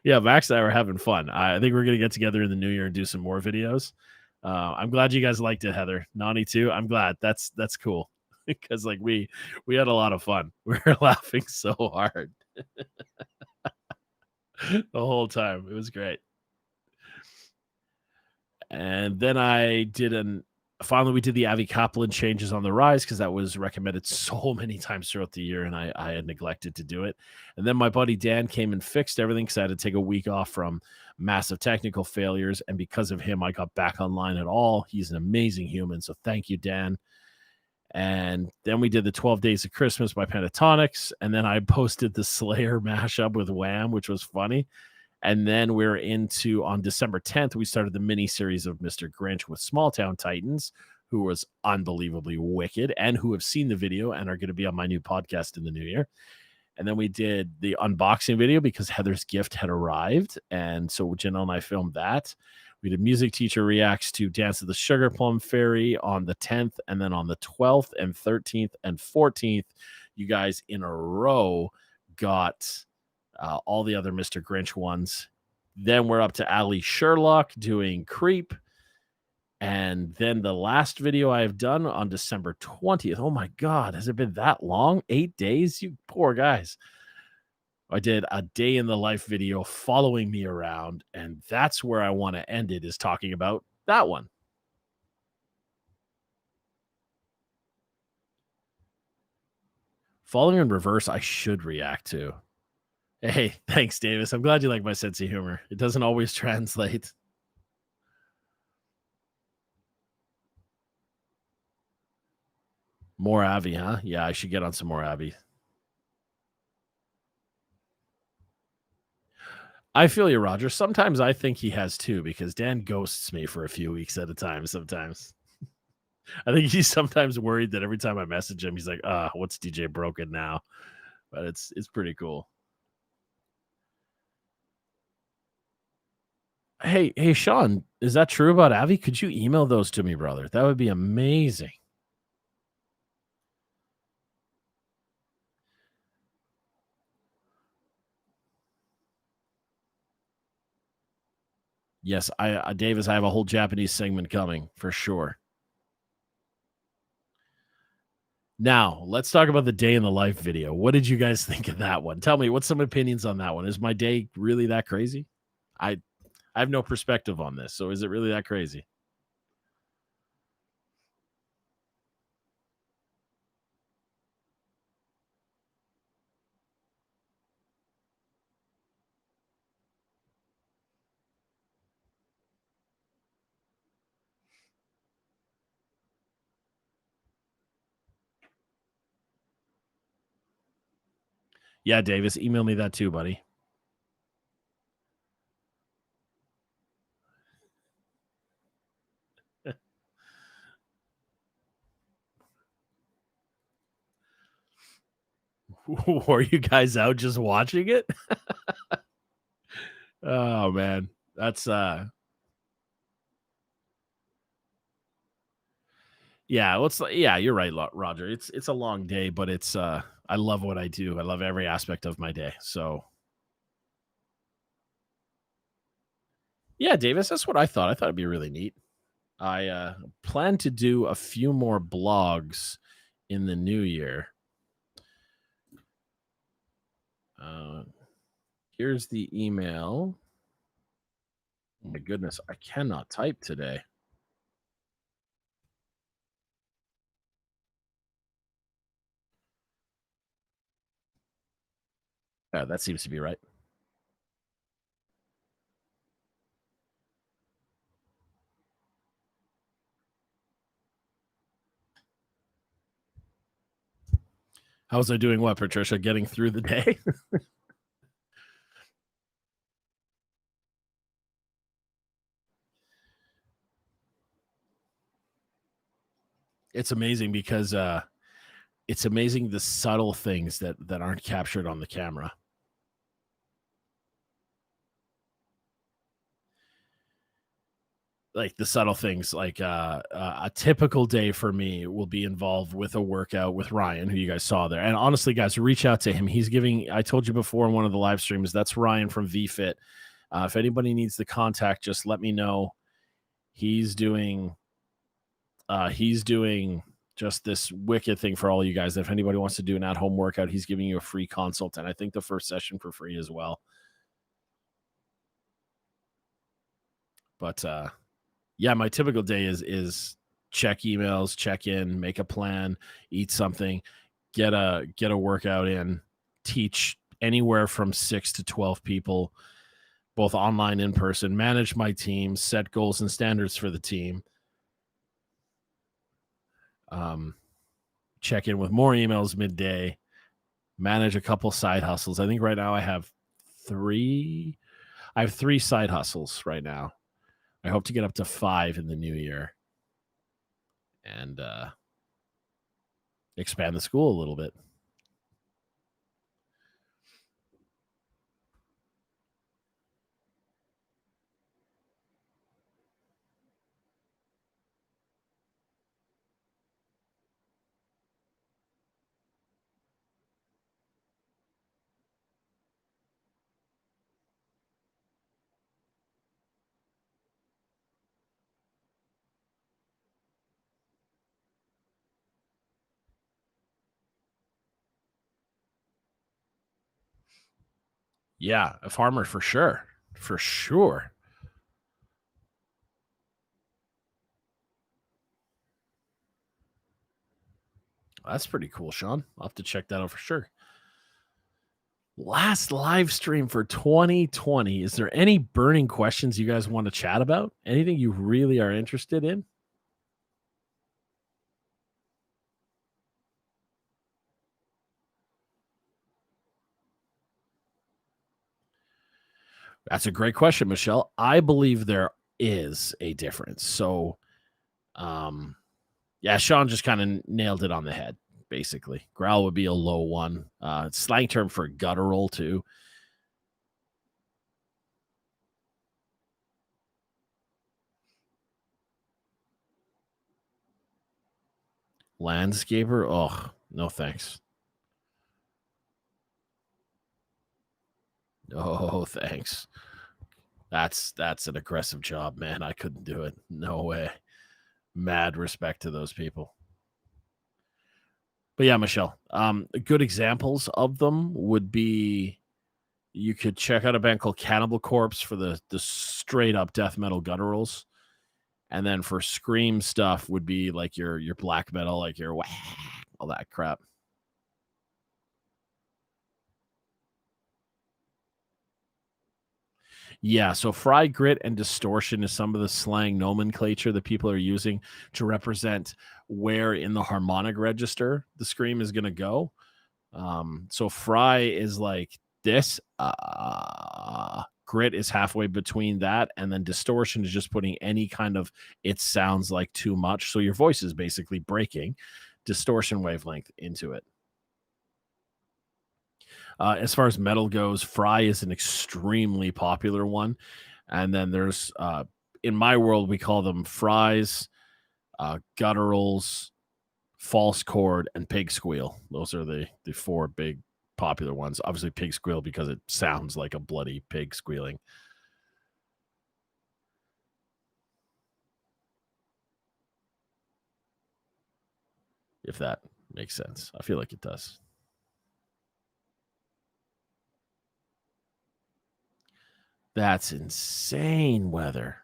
Yeah, Max and I were having fun. I think we're gonna get together in the new year and do some more videos. I'm glad you guys liked it, Heather. Nani too. I'm glad. That's cool because like we had a lot of fun. We were laughing so hard the whole time. It was great. And then finally we did the Avi Kaplan changes on the rise because that was recommended so many times throughout the year and I had neglected to do it. And then my buddy Dan came and fixed everything because I had to take a week off from massive technical failures. And because of him, I got back online at all. He's an amazing human. So thank you, Dan. And then we did the 12 Days of Christmas by Pentatonics. And then I posted the Slayer mashup with Wham, which was funny. And then we're into, on December 10th, we started the mini series of Mr. Grinch with Small Town Titans, who was unbelievably wicked and who have seen the video and are going to be on my new podcast in the new year. And then we did the unboxing video because Heather's gift had arrived. And so Janelle and I filmed that. We did Music Teacher Reacts to Dance of the Sugar Plum Fairy on the 10th. And then on the 12th and 13th and 14th, you guys in a row got all the other Mr. Grinch ones. Then we're up to Ali Sherlock doing Creep. And then the last video I have done on December 20th. Oh my God, has it been that long? 8 days? You poor guys. I did a day in the life video following me around. And that's where I want to end it, is talking about that one. Following in reverse, I should react to. Hey, thanks, Davis. I'm glad you like my sense of humor. It doesn't always translate. More Avi, huh? Yeah, I should get on some more Avi. I feel you, Roger. Sometimes I think he has too, because Dan ghosts me for a few weeks at a time sometimes. I think he's sometimes worried that every time I message him, he's like, what's DJ broken now? But it's pretty cool. Hey, Sean, is that true about Avi? Could you email those to me, brother? That would be amazing. Yes, Davis, I have a whole Japanese segment coming for sure. Now, let's talk about the day in the life video. What did you guys think of that one? Tell me, what's some opinions on that one? Is my day really that crazy? I I have no perspective on this. So is it really that crazy? Yeah, Davis, email me that too, buddy. Were you guys out just watching it? Oh man. That's yeah, well, yeah, you're right, Roger. It's a long day, but it's I love what I do. I love every aspect of my day. So yeah, Davis, that's what I thought. I thought it'd be really neat. I plan to do a few more blogs in the new year. Uh, here's the email. Oh my goodness, I cannot type today. That seems to be right. How's I doing? What, Patricia? Getting through the day? It's amazing because it's amazing the subtle things that aren't captured on the camera. Like the subtle things, like a typical day for me will be involved with a workout with Ryan, who you guys saw there. And honestly, guys, reach out to him. He's giving. I told you before in one of the live streams. That's Ryan from VFit. If anybody needs the contact, just let me know. He's doing. He's doing just this wicked thing for all you guys. If anybody wants to do an at-home workout, he's giving you a free consult, and I think the first session for free as well. But yeah, my typical day is check emails, check in, make a plan, eat something, get a workout in, teach anywhere from 6 to 12 people, both online and in person, manage my team, set goals and standards for the team. Um, check in with more emails midday, manage a couple side hustles. I think right now I have 3 side hustles right now. I hope to get up to 5 in the new year and expand the school a little bit. Yeah, a farmer for sure. For sure. That's pretty cool, Sean. I'll have to check that out for sure. Last live stream for 2020. Is there any burning questions you guys want to chat about? Anything you really are interested in? That's a great question, Michelle. I believe there is a difference. So, um, Yeah, Sean just kind of nailed it on the head, basically. Growl would be a low one. It's slang term for guttural, too. Landscaper? Oh, no thanks. Oh, thanks. That's an aggressive job, man. I couldn't do it. No way. Mad respect to those people. But yeah, Michelle, good examples of them would be you could check out a band called Cannibal Corpse for the straight up death metal gutturals. And then for scream stuff would be like your black metal, like your whack, all that crap. Yeah, so fry, grit, and distortion is some of the slang nomenclature that people are using to represent where in the harmonic register the scream is going to go. So fry is like this. Grit is halfway between that, and then distortion is just putting any kind of it sounds like too much. So your voice is basically breaking distortion wavelength into it. As far as metal goes, fry is an extremely popular one, and then there's in my world we call them fries, gutturals, false chord, and pig squeal. Those are the four big popular ones. Obviously, pig squeal because it sounds like a bloody pig squealing. If that makes sense, I feel like it does. That's insane weather.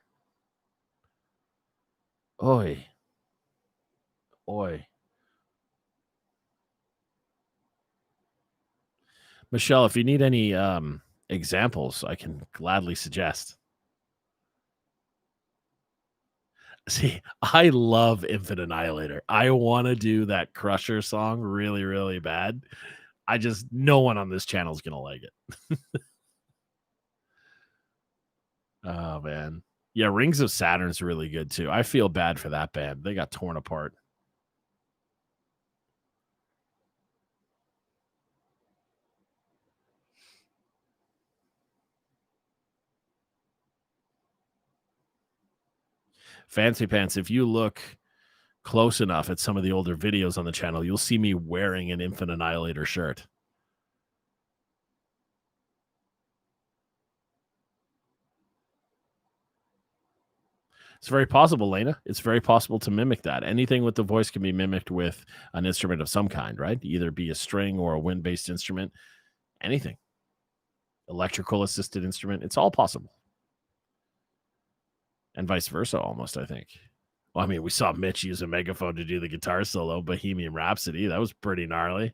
Oi, oi. Michelle, if you need any examples, I can gladly suggest. See, I love Infant Annihilator. I want to do that Crusher song really, really bad. I just no one on this channel is gonna like it. Oh man. Yeah, Rings of Saturn's really good too. I feel bad for that band. They got torn apart. Fancy Pants, if you look close enough at some of the older videos on the channel, you'll see me wearing an Infant Annihilator shirt. It's very possible, Lena. It's very possible to mimic that. Anything with the voice can be mimicked with an instrument of some kind, right? Either be a string or a wind-based instrument. Anything. Electrical assisted instrument. It's all possible. And vice versa, almost, I think. Well, I mean, we saw Mitch use a megaphone to do the guitar solo, Bohemian Rhapsody. That was pretty gnarly.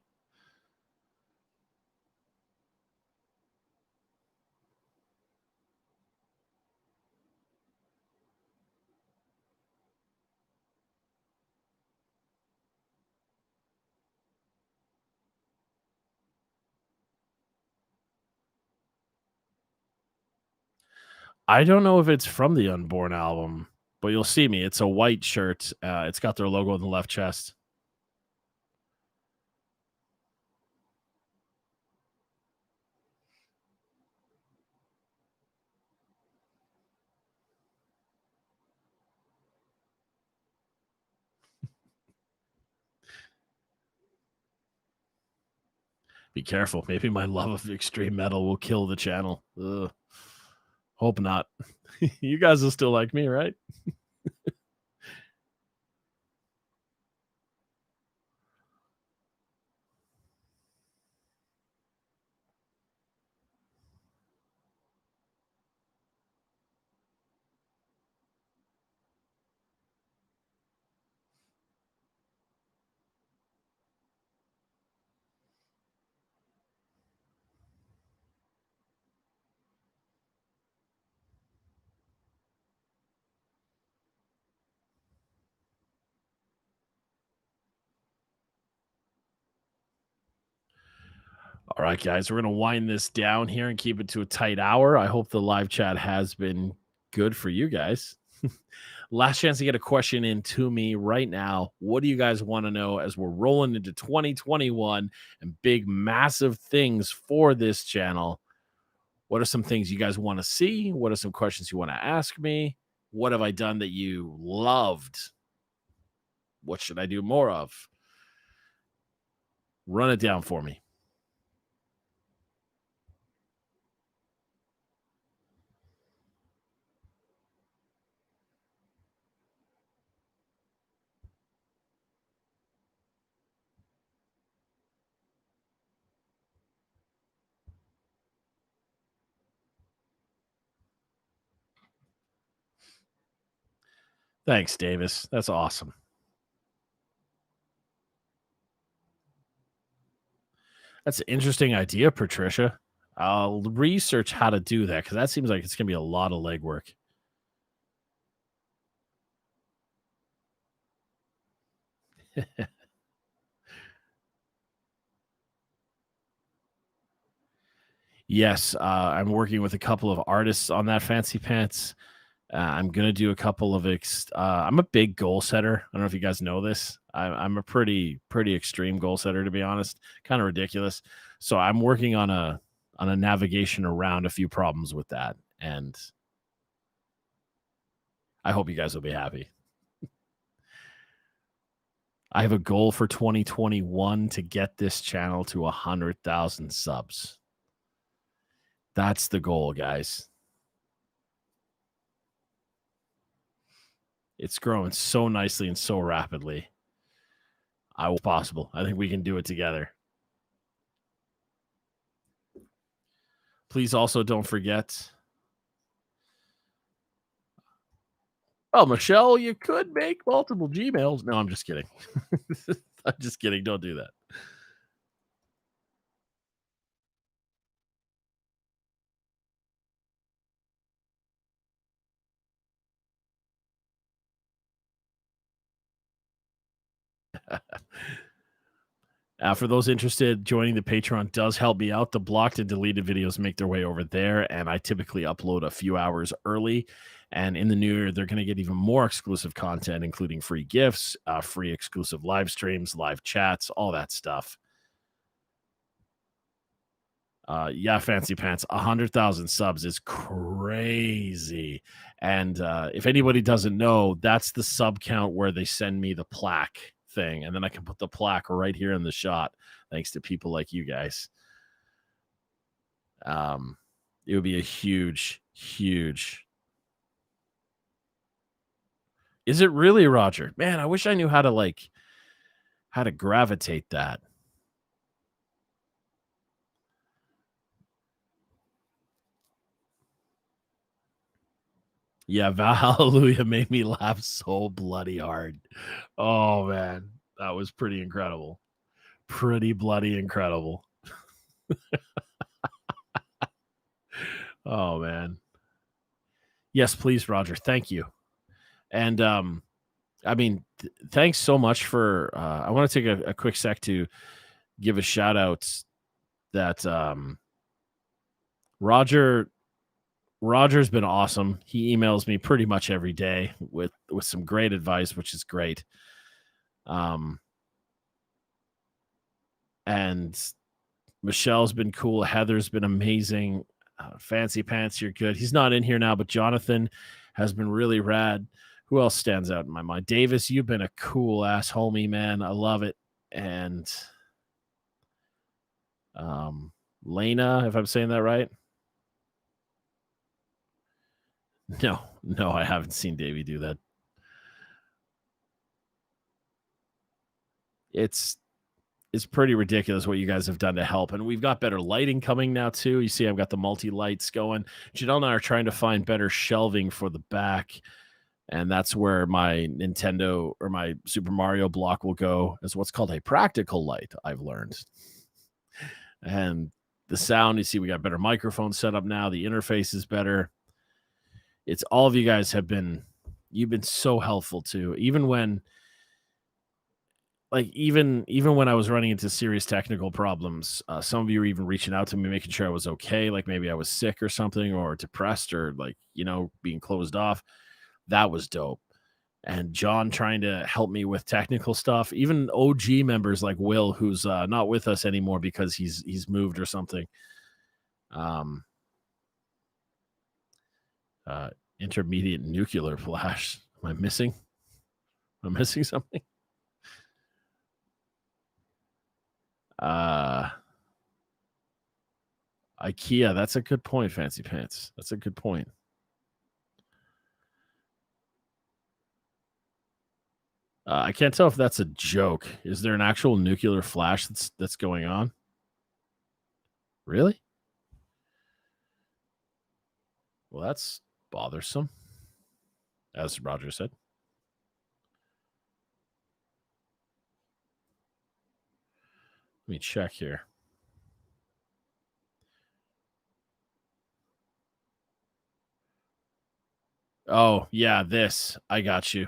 I don't know if it's from the Unborn album, but you'll see me. It's a white shirt. It's got their logo on the left chest. Be careful. Maybe my love of extreme metal will kill the channel. Ugh. Hope not. You guys will still like me, right? All right, guys, we're going to wind this down here and keep it to a tight hour. I hope the live chat has been good for you guys. Last chance to get a question in to me right now. What do you guys want to know as we're rolling into 2021 and big, massive things for this channel? What are some things you guys want to see? What are some questions you want to ask me? What have I done that you loved? What should I do more of? Run it down for me. Thanks, Davis. That's awesome. That's an interesting idea, Patricia. I'll research how to do that because that seems like it's going to be a lot of legwork. Yes, I'm working with a couple of artists on that Fancy Pants. I'm gonna do a couple of I'm a big goal setter. I don't know if you guys know this. I'm a pretty extreme goal setter, to be honest. Kind of ridiculous. So I'm working on a navigation around a few problems with that, and I hope you guys will be happy. I have a goal for 2021 to get this channel to 100,000 subs. That's the goal, guys. It's growing so nicely and so rapidly. I will possible. I think we can do it together. Please also don't forget. Oh, Michelle, you could make multiple Gmails. No, I'm just kidding. I'm just kidding. Don't do that. For those interested, joining the Patreon does help me out. The blocked and deleted videos make their way over there, and I typically upload a few hours early. And in the new year, they're going to get even more exclusive content, including free gifts, free exclusive live streams, live chats, all that stuff. Yeah, Fancy Pants, 100,000 subs is crazy. And if anybody doesn't know, that's the sub count where they send me the plaque thing. And then I can put the plaque right here in the shot, thanks to people like you guys. It would be a huge, huge. Is it really, Roger? Man, I wish I knew how to gravitate that. Yeah, Hallelujah made me laugh so bloody hard. Oh man, that was pretty incredible. Pretty bloody incredible. Oh man. Yes, please, Roger. Thank you. And I mean, thanks so much for I want to take a quick sec to give a shout out that Roger's been awesome. He emails me pretty much every day with some great advice, which is great. And Michelle's been cool. Heather's been amazing. Fancy Pants, you're good. He's not in here now, but Jonathan has been really rad. Who else stands out in my mind? Davis, you've been a cool ass homie, man. I love it. And Lena, if I'm saying that right. No, I haven't seen Davey do that. It's pretty ridiculous what you guys have done to help. And we've got better lighting coming now, too. You see, I've got the multi-lights going. Janelle and I are trying to find better shelving for the back. And that's where my Nintendo or my Super Mario block will go, as what's called a practical light, I've learned. And the sound, you see, we got better microphone set up now. The interface is better. It's all of you guys you've been so helpful too. Even when when I was running into serious technical problems, some of you were even reaching out to me, making sure I was okay. Like maybe I was sick or something, or depressed, or being closed off. That was dope. And John trying to help me with technical stuff. Even OG members like Will, who's not with us anymore because he's moved or something. Um, Intermediate nuclear flash. Am I missing? Am I missing something? IKEA. That's a good point, Fancy Pants. That's a good point. I can't tell if that's a joke. Is there an actual nuclear flash that's going on? Really? Well, that's bothersome, as Roger said. Let me check here. Oh, yeah, this. I got you.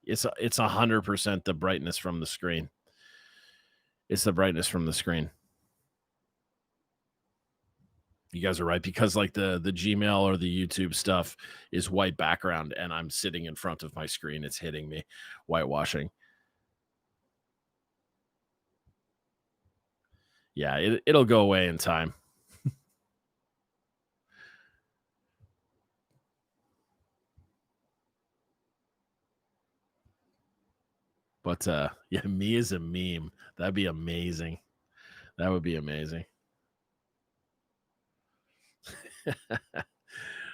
It's 100% the brightness from the screen. It's the brightness from the screen. You guys are right, because like the Gmail or the YouTube stuff is white background and I'm sitting in front of my screen. It's hitting me, whitewashing. Yeah, it'll go away in time. But yeah, me as a meme. That'd be amazing. That would be amazing.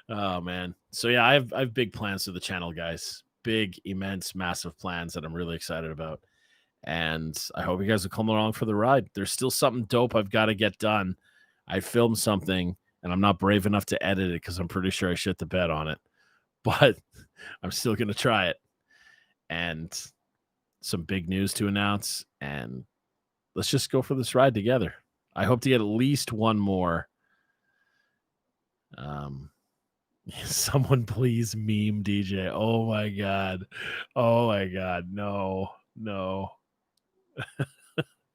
Oh man. So yeah, I have big plans for the channel, guys. Big, immense, massive plans that I'm really excited about. And I hope you guys will come along for the ride. There's still something dope I've got to get done. I filmed something and I'm not brave enough to edit it because I'm pretty sure I shit the bed on it. But I'm still gonna try it. And some big news to announce. And let's just go for this ride together. I hope to get at least one more. Um, Someone please meme DJ. Oh my god. Oh my god. No. No.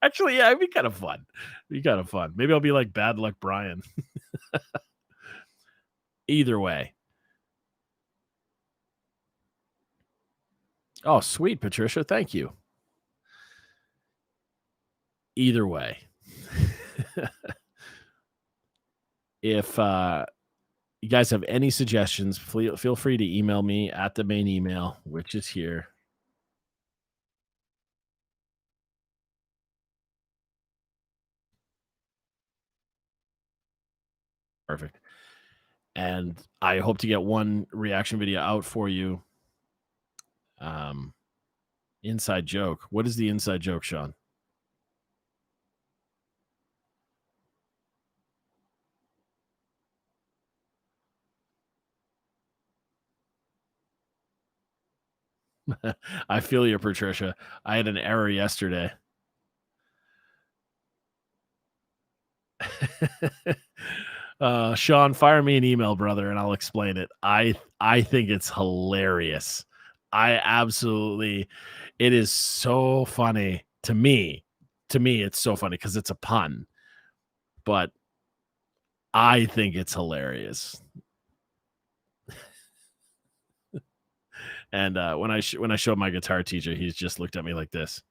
Actually, yeah, it'd be kind of fun. It'd be kind of fun. Maybe I'll be like Bad Luck Brian. Either way. Oh, sweet, Patricia. Thank you. Either way. If you guys have any suggestions, feel free to email me at the main email, which is here. Perfect. And I hope to get one reaction video out for you. Inside joke. What is the inside joke, Sean? I feel you, Patricia. I had an error yesterday. Sean, fire me an email, brother, and I'll explain it. I think it's hilarious. I absolutely, it is so funny to me. To me, it's so funny because it's a pun, but I think it's hilarious. And when I showed my guitar teacher, he's just looked at me like this.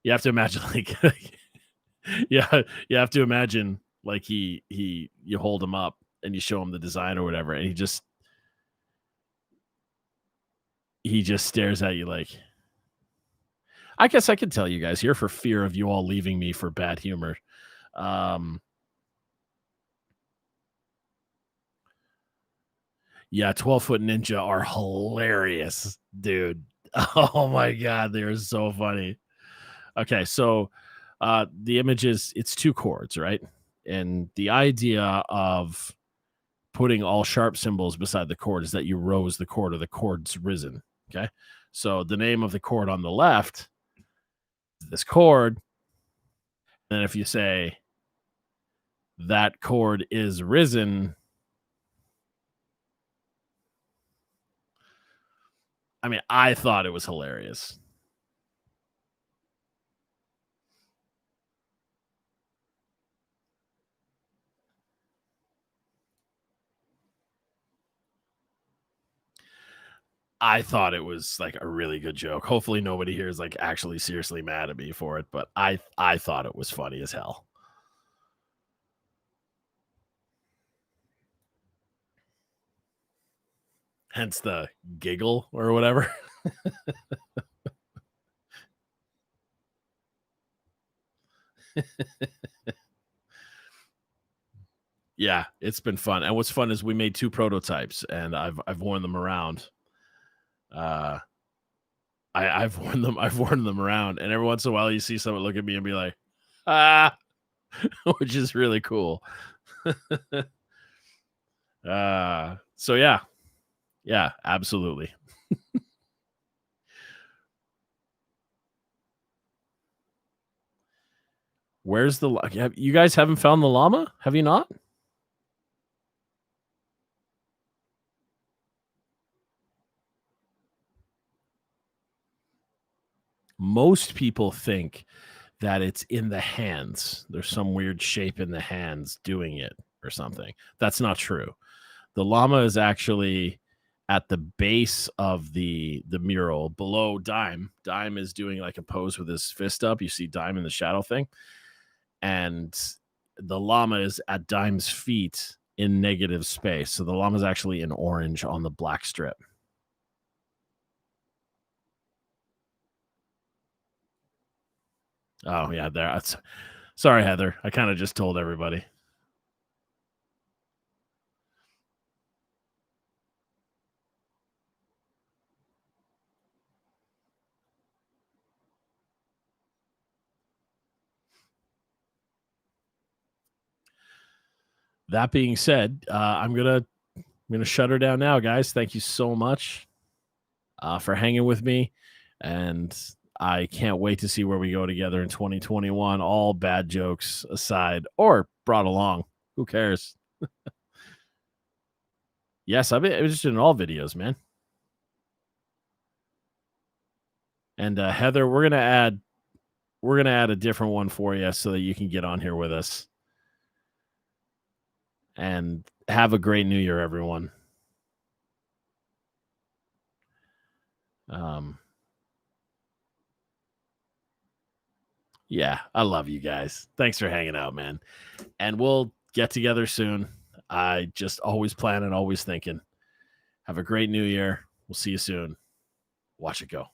You have to imagine, like, yeah, you have to imagine like you hold him up and you show him the design or whatever, and he just stares at you like. I guess I could tell you guys here for fear of you all leaving me for bad humor. Um, yeah, 12-foot ninja are hilarious, dude. Oh my god, they're so funny. Okay, so the image is it's two chords, right? And the idea of putting all sharp symbols beside the chord is that you rose the chord or the chord's risen. Okay. So the name of the chord on the left is this chord. And if you say that chord is risen, I mean, I thought it was hilarious. I thought it was like a really good joke. Hopefully nobody here is like actually seriously mad at me for it, but I thought it was funny as hell. Hence the giggle or whatever. Yeah, it's been fun. And what's fun is we made 2 prototypes and I've worn them around. Uh I've worn them around, and every once in a while you see someone look at me and be like, "Ah," which is really cool. So yeah. Yeah, absolutely. Where's the you guys haven't found the llama? Have you not? Most people think that it's in the hands. There's some weird shape in the hands doing it or something. That's not true. The llama is actually at the base of the mural below Dime. Dime is doing like a pose with his fist up. You see Dime in the shadow thing, and the llama is at Dime's feet in negative space. So the llama is actually in orange on the black strip. Oh yeah, there. Sorry, Heather. I kind of just told everybody. That being said, I'm gonna shut her down now, guys. Thank you so much for hanging with me, and I can't wait to see where we go together in 2021. All bad jokes aside, or brought along. Who cares? Yes, I've been interested in all videos, man. And Heather, we're gonna add a different one for you so that you can get on here with us. And have a great New Year, everyone. Um, yeah, I love you guys. Thanks for hanging out, man. And we'll get together soon. I just always plan and always thinking. Have a great New Year. We'll see you soon. Watch it go.